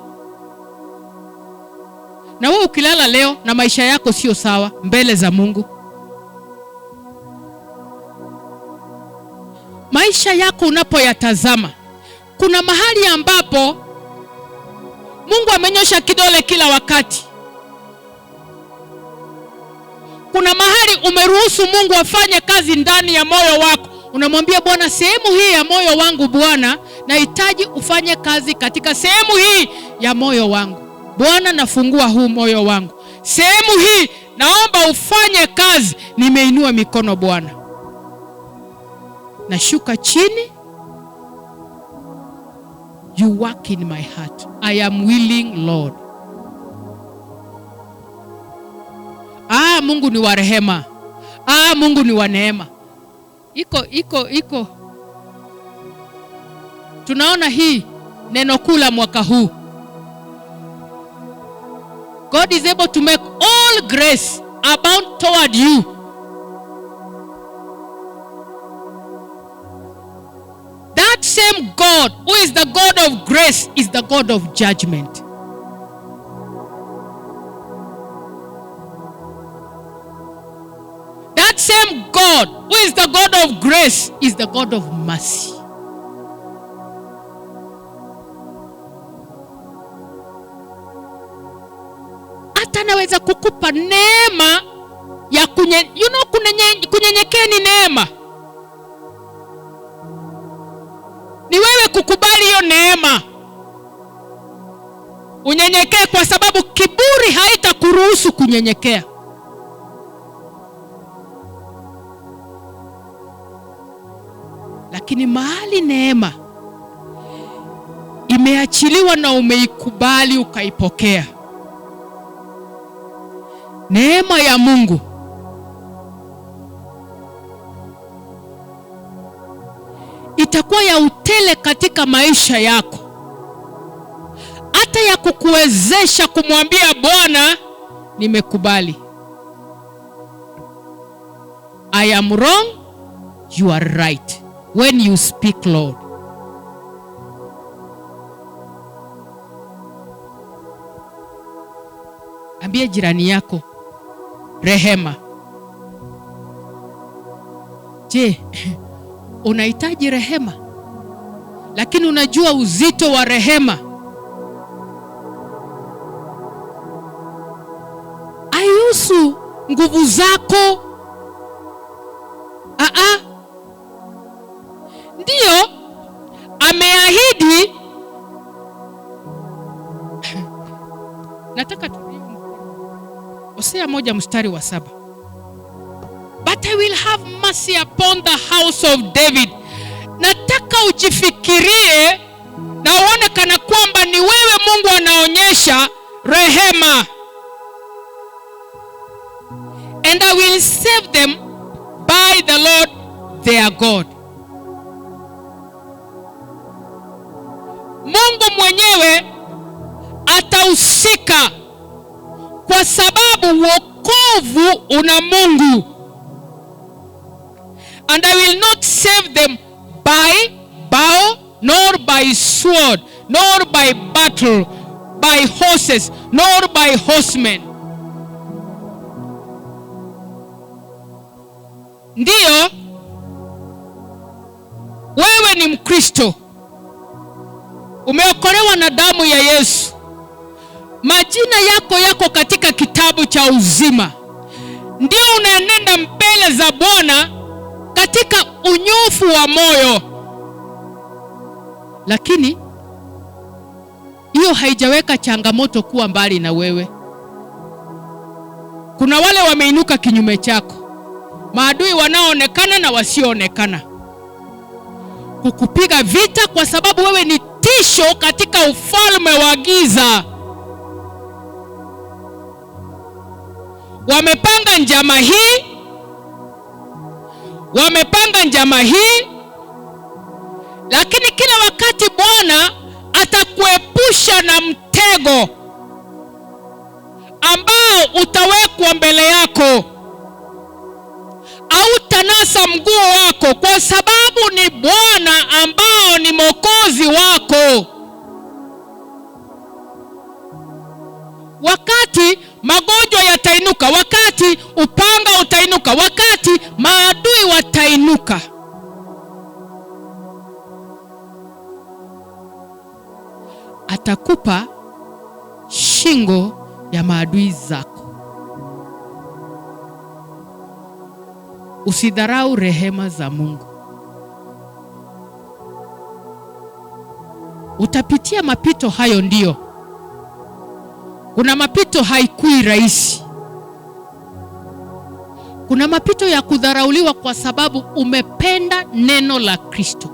Na wewe ukilala leo na maisha yako sio sawa mbele za Mungu, maisha yako unapoyatazama, kuna mahali ambapo Mungu amenyosha kidole kila wakati. Kuna mahali umeruhusu Mungu afanye kazi ndani ya moyo wako. Unamwambia Bwana, sehemu hii ya moyo wangu Bwana, nahitaji ufanye kazi katika sehemu hii ya moyo wangu. Bwana, nafungua huu moyo wangu. Sehemu hii naomba ufanye kazi. Nimeinua mikono Bwana, nashuka chini. You work in my heart. I am willing, Lord. Mungu ni wa rehema. Mungu ni wa neema. Iko. Tunaona hii neno kula mwaka huu. God is able to make all grace abound toward you. That same God who is the God of grace is the God of judgment. That same God who is the God of grace is the God of mercy. Hata naweza kukupa neema ya kunyenyekea. Ni neema. Ni wewe kukubali hiyo neema, unyenyekee, kwa sababu kiburi haitakuruhusu kunyenyekea. Lakini mahali neema imeachiliwa na umeikubali ukaipokea, neema ya Mungu itakuwa ya utele katika maisha yako, hata ya kukuwezesha kumwambia Bwana, nimekubali. I am wrong, you are right. When you speak, Lord. Ambia jirani yako, rehema. Je, unahitaji rehema? Lakini unajua uzito wa rehema? Haihusu nguvu zako. Ndio ameahidi Isaya 1:7. But I will have mercy upon the house of David. Nataka ujifikirie na uone kana kwamba ni wewe Mungu anaonyesha rehema. And I will save them by the Lord their God. Mungu mwenyewe atahusika kwa sababu wokovu una Mungu. And I will not save them by bow, nor by sword, nor by battle, by horses, nor by horsemen. Ndiyo, wewe ni Mkristo, umeokolewa na damu ya Yesu. Majina yako katika kitabu cha uzima. Ndio unaenenda mbele za Bwana katika unyofu wa moyo. Lakini hiyo haijaweka changamoto kuwa mbali na wewe. Kuna wale wameinuka kinyume chako, maadui wanaoonekana na wasioonekana, kukupiga vita kwa sababu wewe ni tisho katika ufalme wa giza. Wamepanga njama hii, lakini kila wakati Bwana atakuepusha na mtego ambao utawekwa mbele yako. Hautanasa mguu wako kwa sababu ni Bwana ambao ni Mwokozi wako. Wakati magonjwa yatainuka, wakati upanga utainuka, wakati maadui watainuka, atakupa shingo ya maadui zako. Usidharau rehema za Mungu. Utapitia mapito hayo, ndio. Kuna mapito haikui rahisi. Kuna mapito ya kudharauliwa kwa sababu umependa neno la Kristo.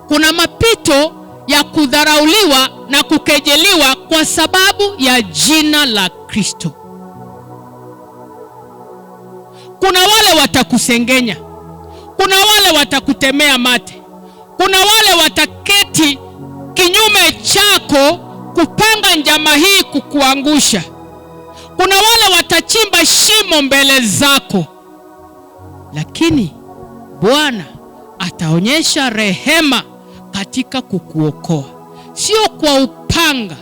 Kuna mapito ya kudharauliwa na kukejeliwa kwa sababu ya jina la Kristo. Kuna wale watakusengenya, kuna wale watakutemea mate, kuna wale wataketi kinyume chako kupanga njama hii kukuangusha. Kuna wale watachimba shimo mbele zako, lakini Bwana ataonyesha rehema katika kukuokoa, sio kwa upanga,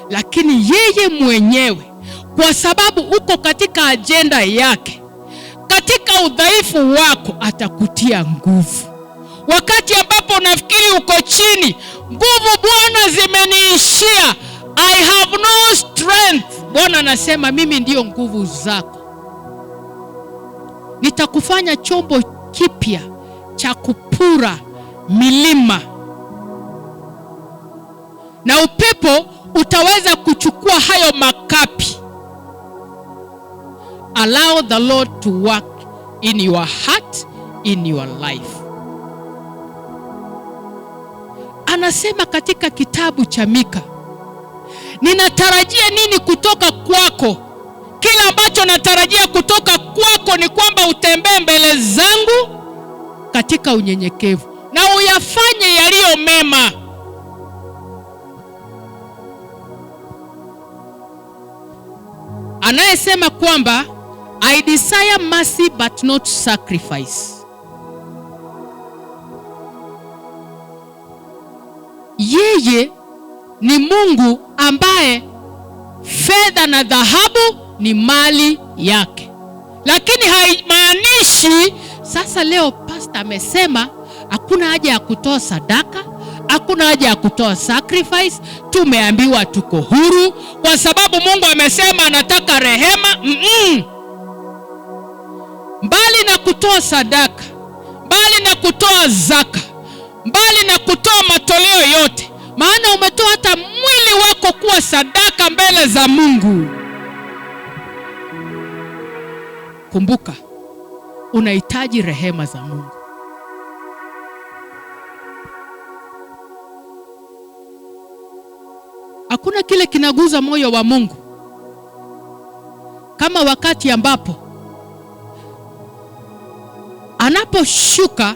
lakini yeye mwenyewe, kwa sababu uko katika ajenda yake. Katika udhaifu wako atakutia nguvu. Wakati ambapo unafikiri uko chini, nguvu Bwana zimeniishia, I have no strength, Bwana anasema mimi ndio nguvu zako. Nitakufanya chombo kipya cha kupura milima, na upepo utaweza kuchukua hayo makapi. Allow the Lord to work in your heart, in your life. Anasema katika kitabu cha Mika, ninatarajia nini kutoka kwako? Kila ambacho natarajia kutoka kwako ni kwamba utembee mbele zangu katika unyenyekevu na uyafanye yaliyo mema. Anayesema kwamba I desire mercy but not sacrifice. Yeye ni Mungu ambaye fedha na dhahabu ni mali yake. Lakini haimaanishi sasa leo pastor amesema hakuna haja ya kutoa sadaka, hakuna haja ya kutoa sacrifice, tumeambiwa tuko huru kwa sababu Mungu amesema anataka rehema. Mbali na kutoa sadaka, mbali na kutoa zaka, mbali na kutoa matoleo yote, maana umetoa hata mwili wako kuwa sadaka mbele za Mungu. kumbuka, unahitaji rehema za Mungu. Hakuna kile kinaguza moyo wa Mungu kama wakati ambapo anaposhuka.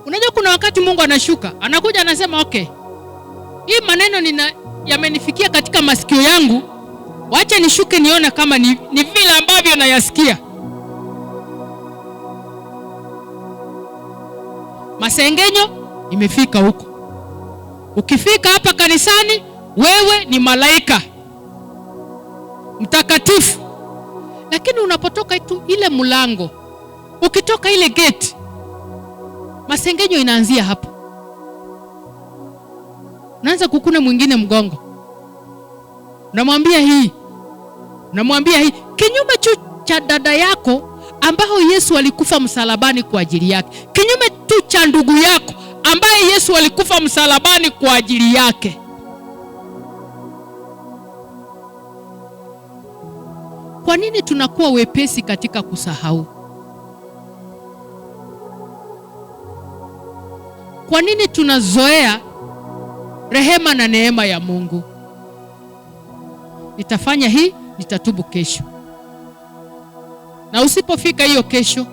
Unajua kuna wakati Mungu anashuka, anakuja anasema, okay, hii maneno yamenifikia katika masikio yangu, wacha nishuke nione kama ni vile ambavyo nayasikia. Masengenyo imefika huko. Ukifika hapa kanisani, wewe ni malaika mtakatifu, lakini unapotoka tu ile mlango, ukitoka ile gate, masengenyo inaanzia hapa. Unaanza kukuna mwingine mgongo, unamwambia hii kinyume cha dada yako ambao Yesu alikufa msalabani kwa ajili yake, kinyume tu cha ndugu yako ambaye Yesu alikufa msalabani kwa ajili yake. Kwa nini tunakuwa wepesi katika kusahau? Kwa nini tunazoea rehema na neema ya Mungu? Nitafanya hii, nitatubu kesho. Na usipofika hiyo kesho,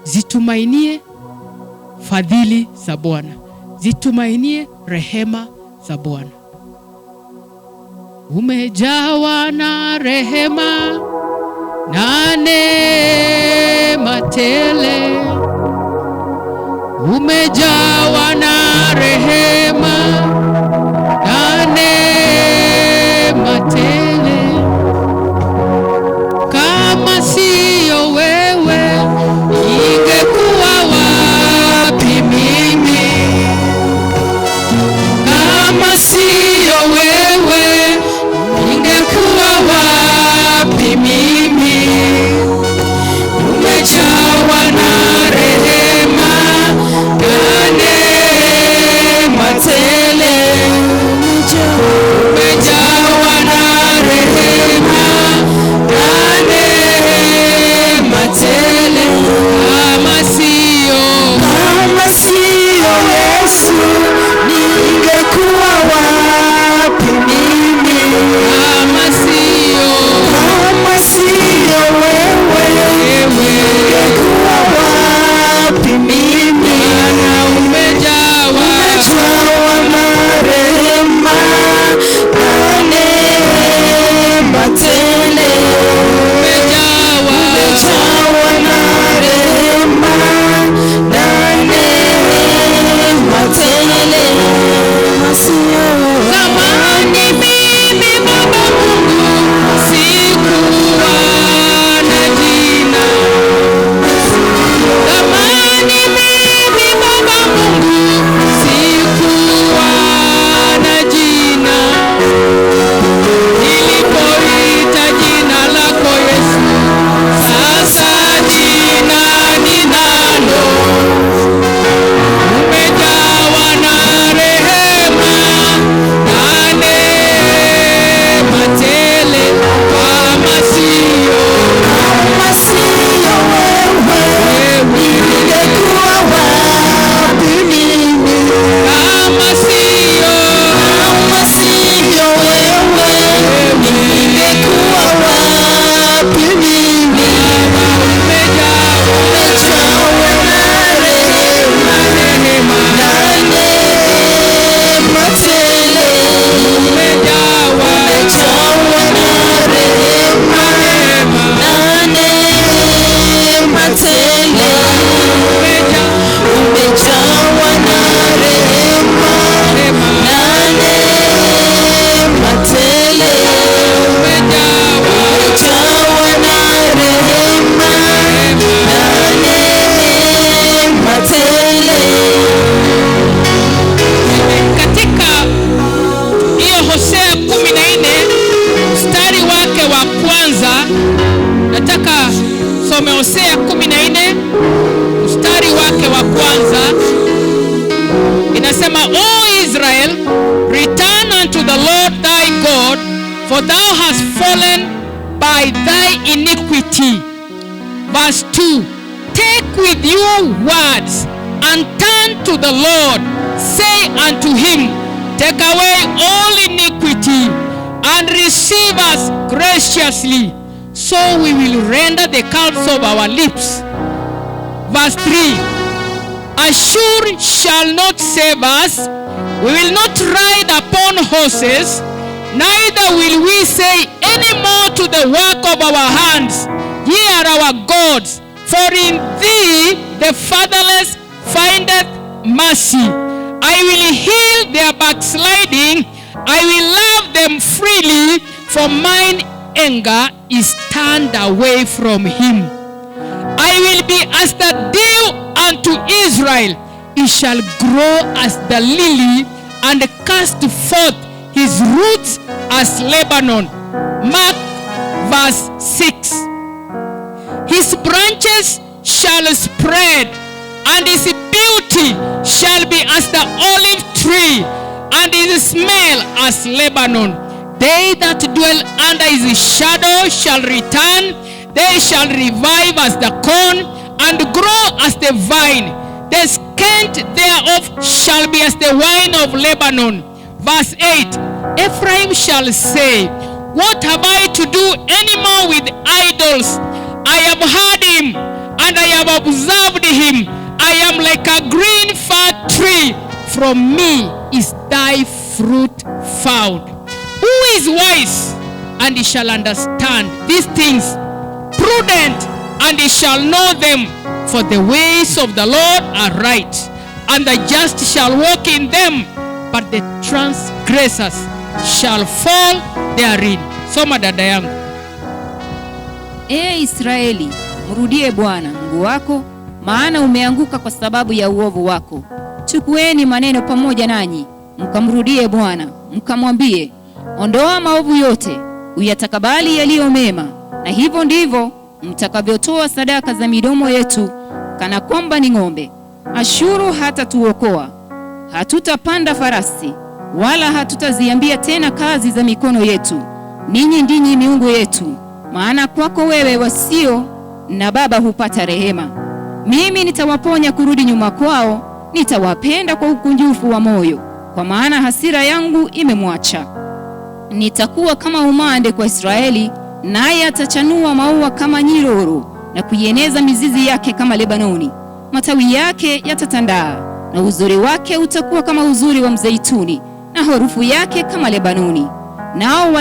zitumainie fadhili za Bwana, zitumainie rehema za Bwana. Umejawa na rehema na neema tele, umejawa na rehema na neema tele. Kama siyo wewe, ingekuwa wapi mimi? Kama siyo wewe, ingekuwa wapi mimi? Umejawa na rehema na neema tele, umejawa na rehema na neema tele. Kama siyo Yesu, ningekuwa wapi mimi? Kama siyo wewe, ningekuwa wapi mimi? Umejawa na rehema na neema tele, umejawa na rehema na neema tele. Zamani mimi Baba Mungu sikuwa na jina. Zamani mimi Baba Mungu sikuwa na jina. Nilipoita jina lako Yesu, sasa jina ninalo. Umejawa na rehema na neema tele. Kama siyo wewe, ningekuwa wapi mimi? Kama siyo wewe, ningekuwa wapi mimi? Umejawa na rehema na neema tele, umejawa na rehema na neema tele, umejawa na rehema na neema tele, umejawa na rehema na neema tele. Katika hiyo Hosea 14 mstari wake wa kwanza, nataka some Hosea 14 mstari wake wa kwanza. Inasema, O Israel, return unto the Lord thy for thou hast fallen by thy iniquity. Verse 2, take with you words, and turn to the Lord. Say unto him, take away all iniquity, and receive us graciously, so we will render the counsel of our lips. Verse 3, Ashur shall not save us. We will not ride upon horses, neither will we say any more to the work of our hands, ye are our gods. For in thee the fatherless findeth mercy. I will heal their backsliding. I will love them freely, for mine anger is turned away from him. I will be as the dew unto Israel. He shall grow as the lily, and cast forth his roots as Lebanon. Mark verse 6. His branches shall spread, and his beauty shall be as the olive tree, and his smell as Lebanon. They that dwell under his shadow shall return. They shall revive as the corn, and grow as the vine. The scent thereof shall be as the wine of Lebanon. Verse 8, Ephraim shall say, what have I to do any more with idols? I have heard him, and I have observed him. I am like a green fir tree. From me is thy fruit found. Who is wise? And he shall understand these things. Prudent, and he shall know them. For the ways of the Lord are right, and the just shall walk in them, but the transgressors shall fall therein. Soma dada yangu. Israeli, mrudie Bwana Mungu wako, maana umeanguka kwa sababu ya uovu wako. Chukueni maneno pamoja nanyi, mkamrudie Bwana, mkamwambie, ondoa maovu yote, uyatakabali yaliyo mema, na hivyo ndivyo mtakavyotoa sadaka za midomo yetu, kana kwamba ni ng'ombe. Ashuru hatatuokoa. Hatutapanda farasi, wala hatutaziambia tena kazi za mikono yetu, ninyi ndinyi miungu yetu, maana kwako wewe wasio na baba hupata rehema. Mimi nitawaponya kurudi nyuma kwao, nitawapenda kwa ukunjufu wa moyo, kwa maana hasira yangu imemwacha. Nitakuwa kama umande kwa Israeli, naye atachanua maua kama nyiroro, na kuieneza mizizi yake kama Lebanoni. Matawi yake yatatandaa, na uzuri wake utakuwa kama uzuri wa mzeituni, na harufu yake kama Lebanoni. Nao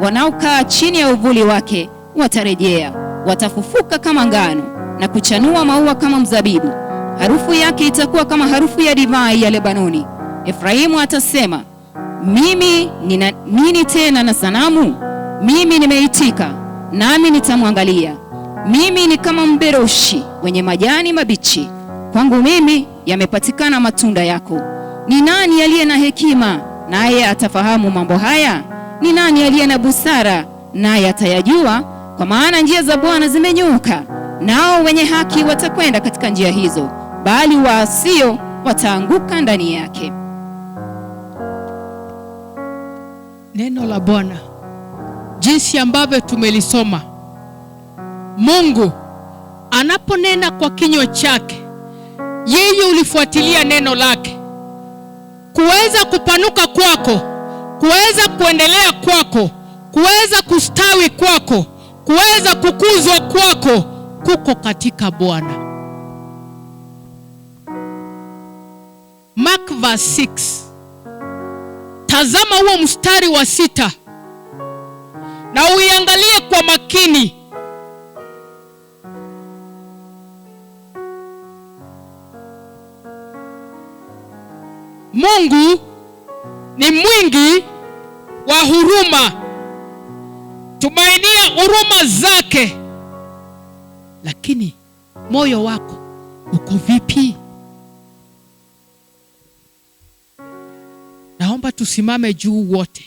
wanaokaa chini ya uvuli wake watarejea, watafufuka kama ngano, na kuchanua maua kama mzabibu. Harufu yake itakuwa kama harufu ya divai ya Lebanoni. Efraimu atasema, mimi nina nini tena na sanamu? Mimi nimeitika, nami nitamwangalia. Mimi ni kama mberoshi wenye majani mabichi. Kwangu mimi yamepatikana matunda yako. Ni nani aliye na hekima, naye atafahamu mambo haya? Ni nani aliye na busara, naye atayajua? Kwa maana njia za Bwana zimenyooka, nao wenye haki watakwenda katika njia hizo, bali waasio wataanguka ndani yake. Neno la Bwana jinsi ambavyo tumelisoma. Mungu anaponena kwa kinywa chake, yeye ulifuatilia neno lake kuweza kupanuka kwako, kuweza kuendelea kwako, kuweza kustawi kwako, kuweza kukuzwa kwako, kuko katika Bwana. Mark verse 6. Tazama huo mstari wa 6 na uiangalie kwa makini. Mungu ni mwingi wa huruma. Tumainia huruma zake. Lakini moyo wako uko vipi? Naomba tusimame juu wote.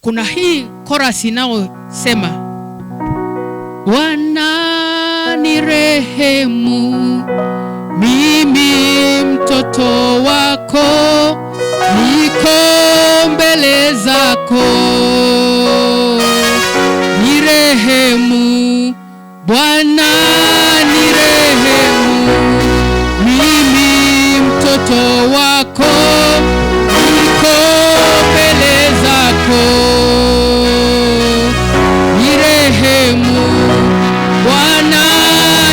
Kuna hii chorus inayosema, Bwana ni rehemu, mimi mtoto wako, niko mbele zako, nirehemu Bwana, nirehemu, mimi mtoto wako niko mbele zako, nirehemu Bwana,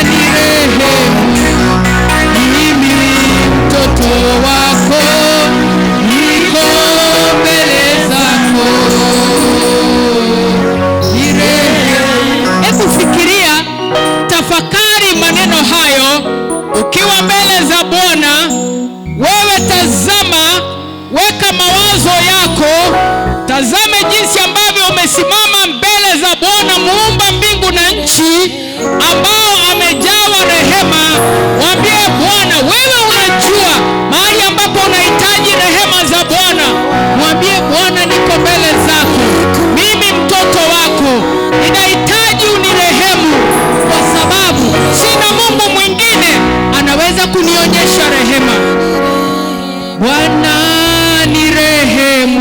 nirehemu, mimi mtoto wako niko mbele zako, nirehemu. Hebu fikiria, tafakari maneno hayo ukiwa mbele za Bwana. Wewe tazama, weka mawazo yako, tazame jinsi ambavyo umesimama mbele za Bwana muumba mbingu na nchi, ambao amejawa rehema. Mwambie Bwana, wewe unajua mahali ambapo unahitaji rehema za Bwana. Mwambie Bwana, niko mbele zako, mimi mtoto wako, ninahitaji unirehemu, kwa sababu sina Mungu mwingine anaweza kunionyesha rehema. Bwana, nirehemu,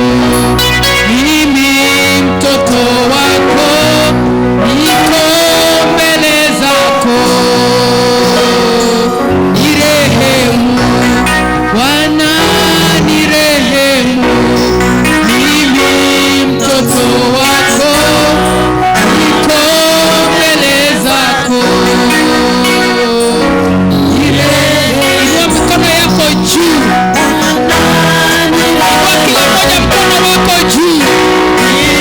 mimi mtoto wako niko mbele zako, nirehemu Bwana, nirehemu, mimi mtoto wako niko mbele zako, nirehemu. Inua mikono yako juu, kwa kila mmoja mkono wako juu.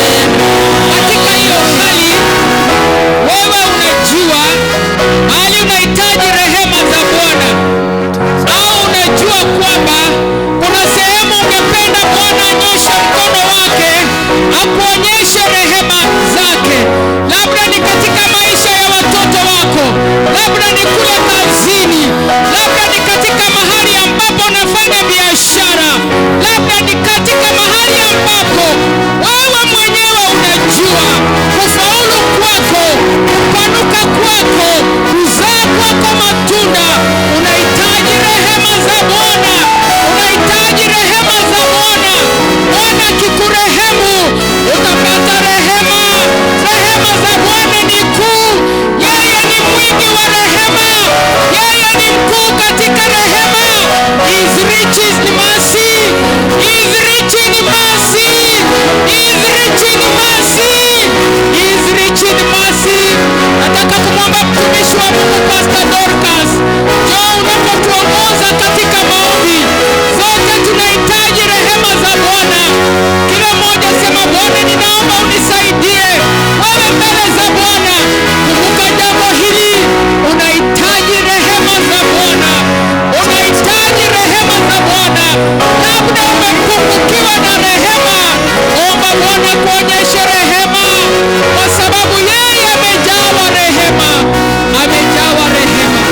Katika hiyo hali, wewe unajua hali unahitaji rehema za Bwana, au unajua kwamba kuna sehemu ungependa Bwana anyoshe mkono wake akuonyeshe rehema zake. Labda ni katika maisha ya watoto wako, labda ni kule kazini, labda ni katika mahali ambapo unafanya biashara, labda ni katika mahali ambapo wewe mwenyewe unajua kufaulu kwako, kupanuka kwako, kuzaa kwako matunda, unahitaji rehema za Bwana, unahitaji rehema za Bwana. Bwana akikurehemu utapata rehema. Rehema za Bwana ni kuu, yeye ni mwingi wa rehema, yeye ni mkuu katika rehema. His riches in mercy, His rich in mercy, His rich in mercy, His rich in mercy. Nataka kumwomba mtumishi wa Mungu Pastor Dorcas, njoo unapotuongoza katika maombi. Sote tunahitaji rehema za Bwana. Kila mmoja sema, Bwana, ninaomba unisaidie. Wewe mbele za Bwana, kumbuka jambo hili, unahitaji rehema za Bwana, unahitaji rehema za Bwana. Labda umepungukiwa na rehema, omba Bwana kuonyeshe rehema, kwa sababu yeye amejawa rehema, amejawa rehema.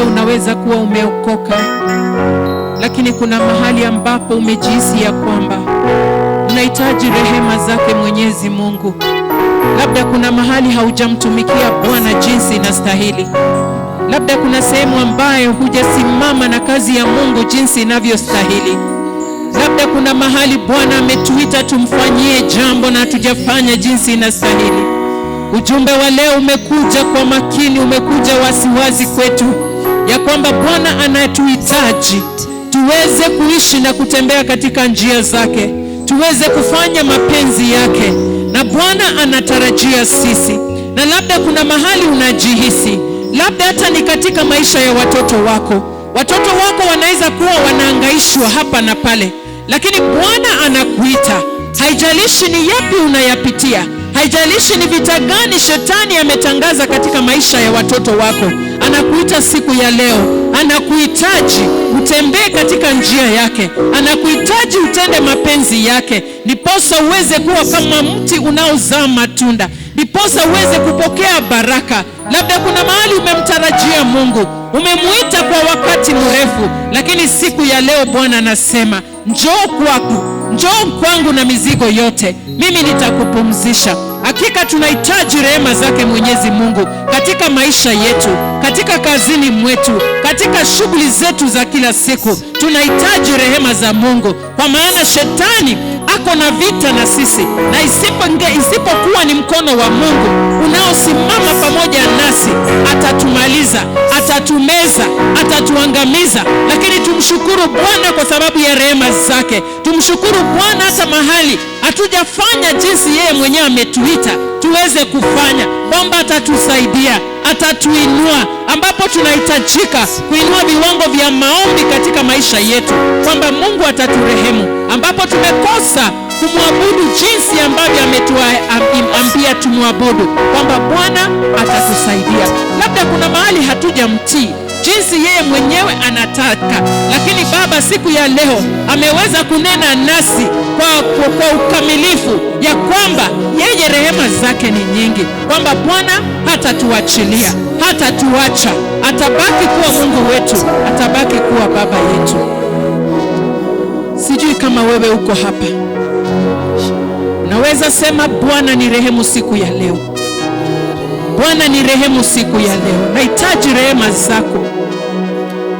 unaweza kuwa umeokoka, lakini kuna mahali ambapo umejihisi ya kwamba unahitaji unahitaji rehema zake Mwenyezi Mungu. Labda kuna mahali haujamtumikia Bwana jinsi inastahili. Labda kuna sehemu ambayo hujasimama na kazi ya Mungu jinsi inavyostahili. Labda kuna mahali Bwana ametuita tumfanyie jambo na hatujafanya jinsi inastahili. Ujumbe wa leo umekuja kwa makini, umekuja wasiwasi kwetu ya kwamba Bwana anatuhitaji tuweze kuishi na kutembea katika njia zake, tuweze kufanya mapenzi yake, na Bwana anatarajia sisi. Na labda kuna mahali unajihisi, labda hata ni katika maisha ya watoto wako. Watoto wako wanaweza kuwa wanaangaishwa hapa na pale, lakini Bwana anakuita. Haijalishi ni yapi unayapitia, haijalishi ni vita gani shetani ametangaza katika maisha ya watoto wako, anakuita siku ya leo. Anakuhitaji utembee katika njia yake, anakuhitaji utende mapenzi yake, ndiposa uweze kuwa kama mti unaozaa matunda, ndiposa uweze kupokea baraka. Labda kuna mahali umemtarajia Mungu, umemuita kwa wakati mrefu, lakini siku ya leo Bwana anasema, njoo kwangu, njoo kwangu na mizigo yote, mimi nitakupumzisha. Hakika tunahitaji rehema zake Mwenyezi Mungu katika maisha yetu, katika kazini mwetu, katika shughuli zetu za kila siku. Tunahitaji rehema za Mungu, kwa maana shetani ako na vita na sisi, na isipokuwa ni mkono wa Mungu unaosimama pamoja nasi, atatumaliza, atatumeza, atatuangamiza. Lakini tumshukuru Bwana kwa sababu ya rehema zake. Tumshukuru Bwana hata mahali hatujafanya jinsi yeye mwenyewe ametuita tuweze kufanya, kwamba atatusaidia, atatuinua ambapo tunahitajika kuinua viwango vya maombi katika maisha yetu, kwamba Mungu ataturehemu ambapo tumekosa kumwabudu jinsi ambavyo ametuambia tumwabudu, kwamba Bwana atatusaidia. Labda kuna mahali hatujamtii jinsi yeye mwenyewe anataka, lakini Baba siku ya leo ameweza kunena nasi kwa ukamilifu ya kwamba yeye rehema zake ni nyingi, kwamba Bwana hatatuachilia, hatatuacha, atabaki kuwa Mungu wetu, atabaki kuwa Baba yetu. Sijui kama wewe uko hapa, unaweza sema Bwana ni rehemu siku ya leo. Bwana ni rehemu siku ya leo. Nahitaji rehema zako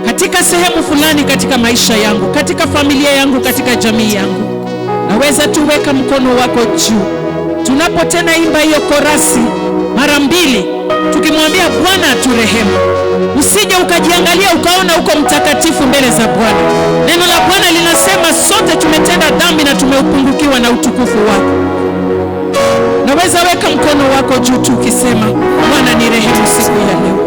katika sehemu fulani katika maisha yangu, katika familia yangu, katika jamii yangu. Naweza tuweka mkono wako juu tunapotena imba hiyo korasi mara mbili, tukimwambia Bwana aturehemu. Usije ukajiangalia ukaona uko mtakatifu mbele za Bwana. Neno la Bwana linasema sote tumetenda dhambi na tumeupungukiwa na utukufu wako. Naweza weka mkono wako juu tukisema Bwana ni rehemu siku ya leo.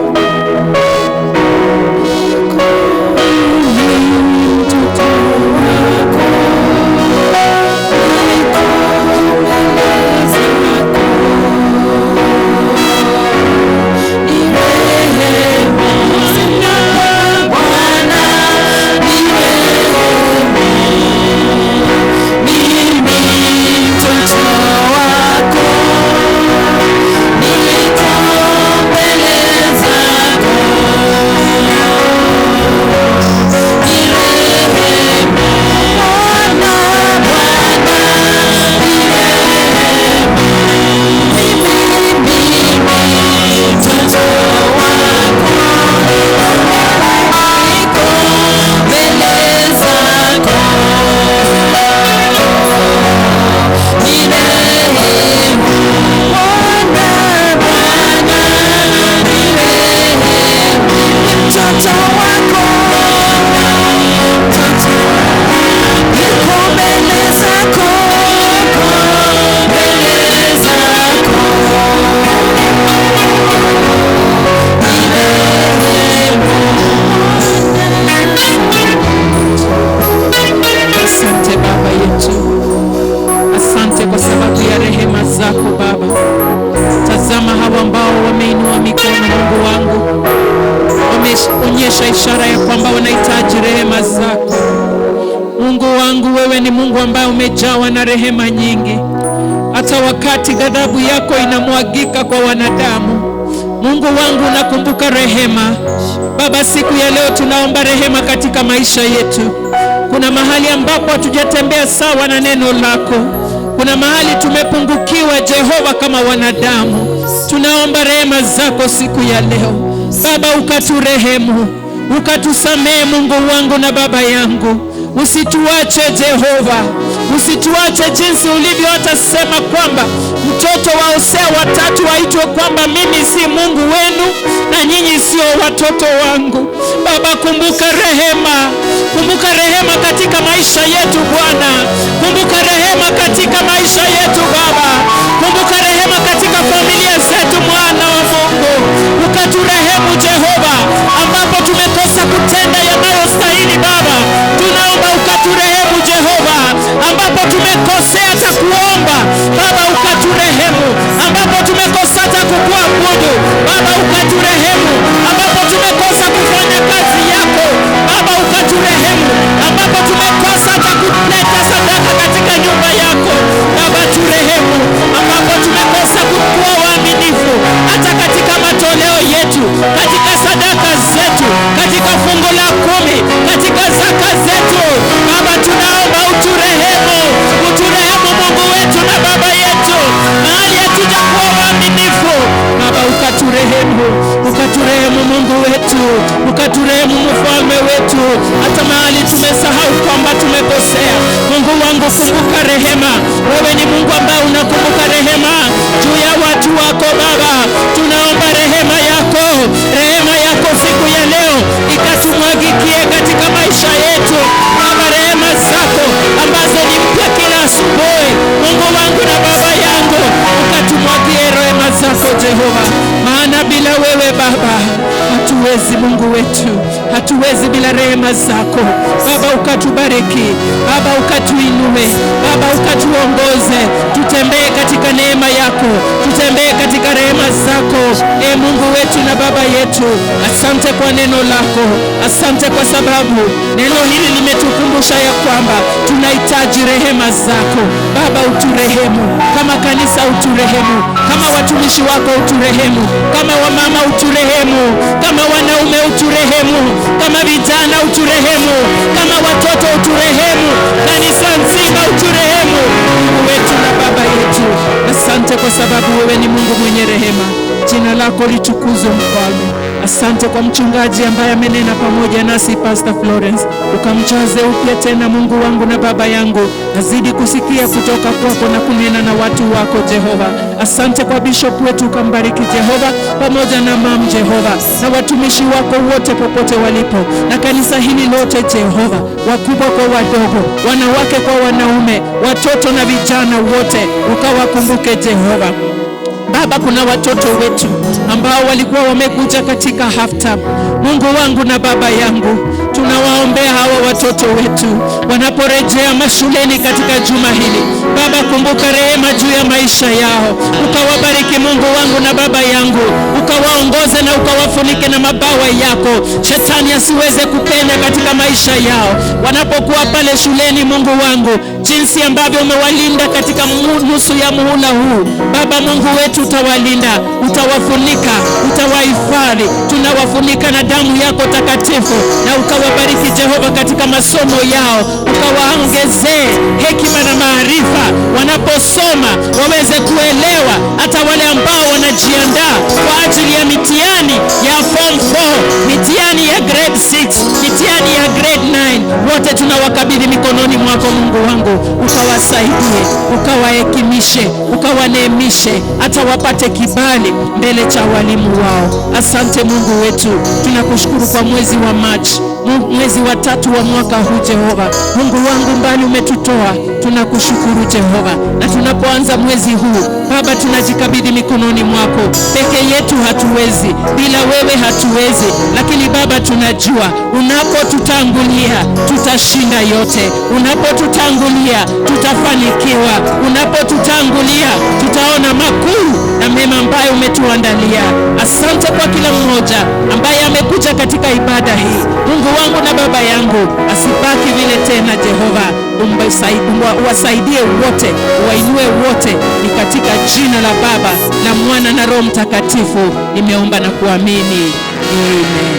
Ishara ya kwamba wanahitaji rehema zako. Mungu wangu, wewe ni Mungu ambaye umejawa na rehema nyingi, hata wakati ghadhabu yako inamwagika kwa wanadamu. Mungu wangu, nakumbuka rehema. Baba, siku ya leo tunaomba rehema katika maisha yetu. Kuna mahali ambapo hatujatembea sawa na neno lako. Kuna mahali tumepungukiwa Jehova kama wanadamu. Tunaomba rehema zako siku ya leo Baba, ukaturehemu, ukatusamehe Mungu wangu na Baba yangu. Usituache Jehova, usituache jinsi ulivyo hata sema kwamba mtoto wa Hosea 3 waitwe kwamba mimi si Mungu wenu na nyinyi sio watoto wangu. Baba, kumbuka rehema katika maisha yetu Bwana. Kumbuka rehema katika maisha yetu Baba. Kumbuka rehema katika familia zetu mwana wa Mungu. Ukaturehemu Jehova, ambapo tumekosa kutenda yanayostahili Baba. Tunaomba ukaturehemu Jehova, ambapo tumekosea hata kuomba Baba, ukaturehemu. Ambapo tumekosa hata kukuabudu Baba, ukaturehemu. Ambapo tumekosa kufanya kazi yako Baba, ukaturehemu. Ambapo tumekosa hata kuleta sadaka katika nyumba yako Baba, turehemu. Ambapo tumekosa kuwa waaminifu hata katika matoleo yetu, katika sadaka zetu, katika fungu la 10, katika zaka zetu Baba, tunaomba uturehemu. Uturehemu Mungu wetu na Baba yetu, mahali hatuja kuwa waaminifu Baba, ukaturehemu. Ukaturehemu Mungu wetu, ukaturehemu mfalme wetu, hata mahali tumesahau kwamba tumekosea. Mungu wangu, kumbuka rehema. Wewe ni Mungu ambaye unakumbuka rehema juu ya watu wako Baba. Tunaomba rehema yako siku ya leo ikatumwagikie katika maisha yetu Baba, rehema zako ambazo ni mpya kila asubuhi. Mungu wangu na Baba yangu, ukatumwagie rehema zako Jehova, maana bila wewe Baba hatuwezi. Mungu wetu, hatuwezi bila rehema zako Baba. Ukatubariki Baba, ukatuinue Baba, ukatuongoze, tutembee katika neema yako, tutembee katika rehema zako. Mungu wetu na Baba yetu, asante kwa neno lako. Asante kwa sababu neno hili limetukumbusha ya kwamba tunahitaji rehema zako Baba. Uturehemu kama kanisa, uturehemu kama watumishi wako, uturehemu kama wamama, uturehemu kama wanaume, uturehemu kama vijana, uturehemu kama watoto, uturehemu kanisa nzima, uturehemu Mungu wetu na Baba yetu. Asante kwa sababu wewe ni Mungu mwenye rehema. Jina lako litukuzwe Mfalme. Asante kwa mchungaji ambaye amenena pamoja nasi, Pastor Florence. Ukamjaze upya tena Mungu wangu na Baba yangu, nazidi kusikia kutoka kwako na kunena na watu wako Jehova. Asante kwa bishop wetu, ukambariki Jehova, pamoja na mam Jehova, na watumishi wako wote popote walipo, na kanisa hili lote Jehova, wakubwa kwa wadogo, wanawake kwa wanaume, watoto na vijana wote, ukawakumbuke Jehova. Baba, kuna watoto wetu ambao walikuwa wamekuja katika half-term. Mungu wangu na Baba yangu, tunawaombea hawa watoto wetu wanaporejea mashuleni katika juma hili. Baba, kumbuka rehema juu ya maisha yao, ukawabariki Mungu wangu na Baba yangu, ukawaongoze na ukawafunike na mabawa yako. Shetani asiweze kupenya katika maisha yao wanapokuwa pale shuleni. Mungu wangu, jinsi ambavyo umewalinda katika nusu ya muhula huu Baba Mungu wetu, utawalinda, utawafunika, utawahifadhi. Tunawafunika na damu yako takatifu, na ukawabariki Jehova katika masomo yao, ukawaongezee hekima na maarifa wanaposoma, waweze kuelewa. Hata wale ambao wanajiandaa kwa ajili ya mitihani ya form 4, mitihani ya grade 6, mitihani ya grade 9, wote tunawakabidhi mikononi mwako Mungu wangu, ukawasaidie, ukawahekimishe, ukawaneemishe, hata wapate kibali mbele cha walimu wao. Asante Mungu wetu, tunakushukuru kwa mwezi wa Machi, mwezi wa 3 wa mwaka huu Jehova. Mungu wangu, mbali umetutoa, tunakushukuru Jehova. Na tunapoanza mwezi huu Baba, tunajikabidhi mikononi mwako. Peke yetu hatuwezi, bila wewe hatuwezi, lakini Baba tunajua unapotutangulia tutashinda yote. Unapotutangulia tutafanikiwa. Unapotutangulia tutaona makuu na mema ambayo umetuandalia. Asante kwa kila mmoja ambaye amekuja katika ibada hii. Mungu wangu na Baba yangu, asibaki vile tena Jehova. Uwasaidie wote, uwainue wote. Ni katika jina la Baba, la Mwana na Roho Mtakatifu nimeomba na kuamini. Amen.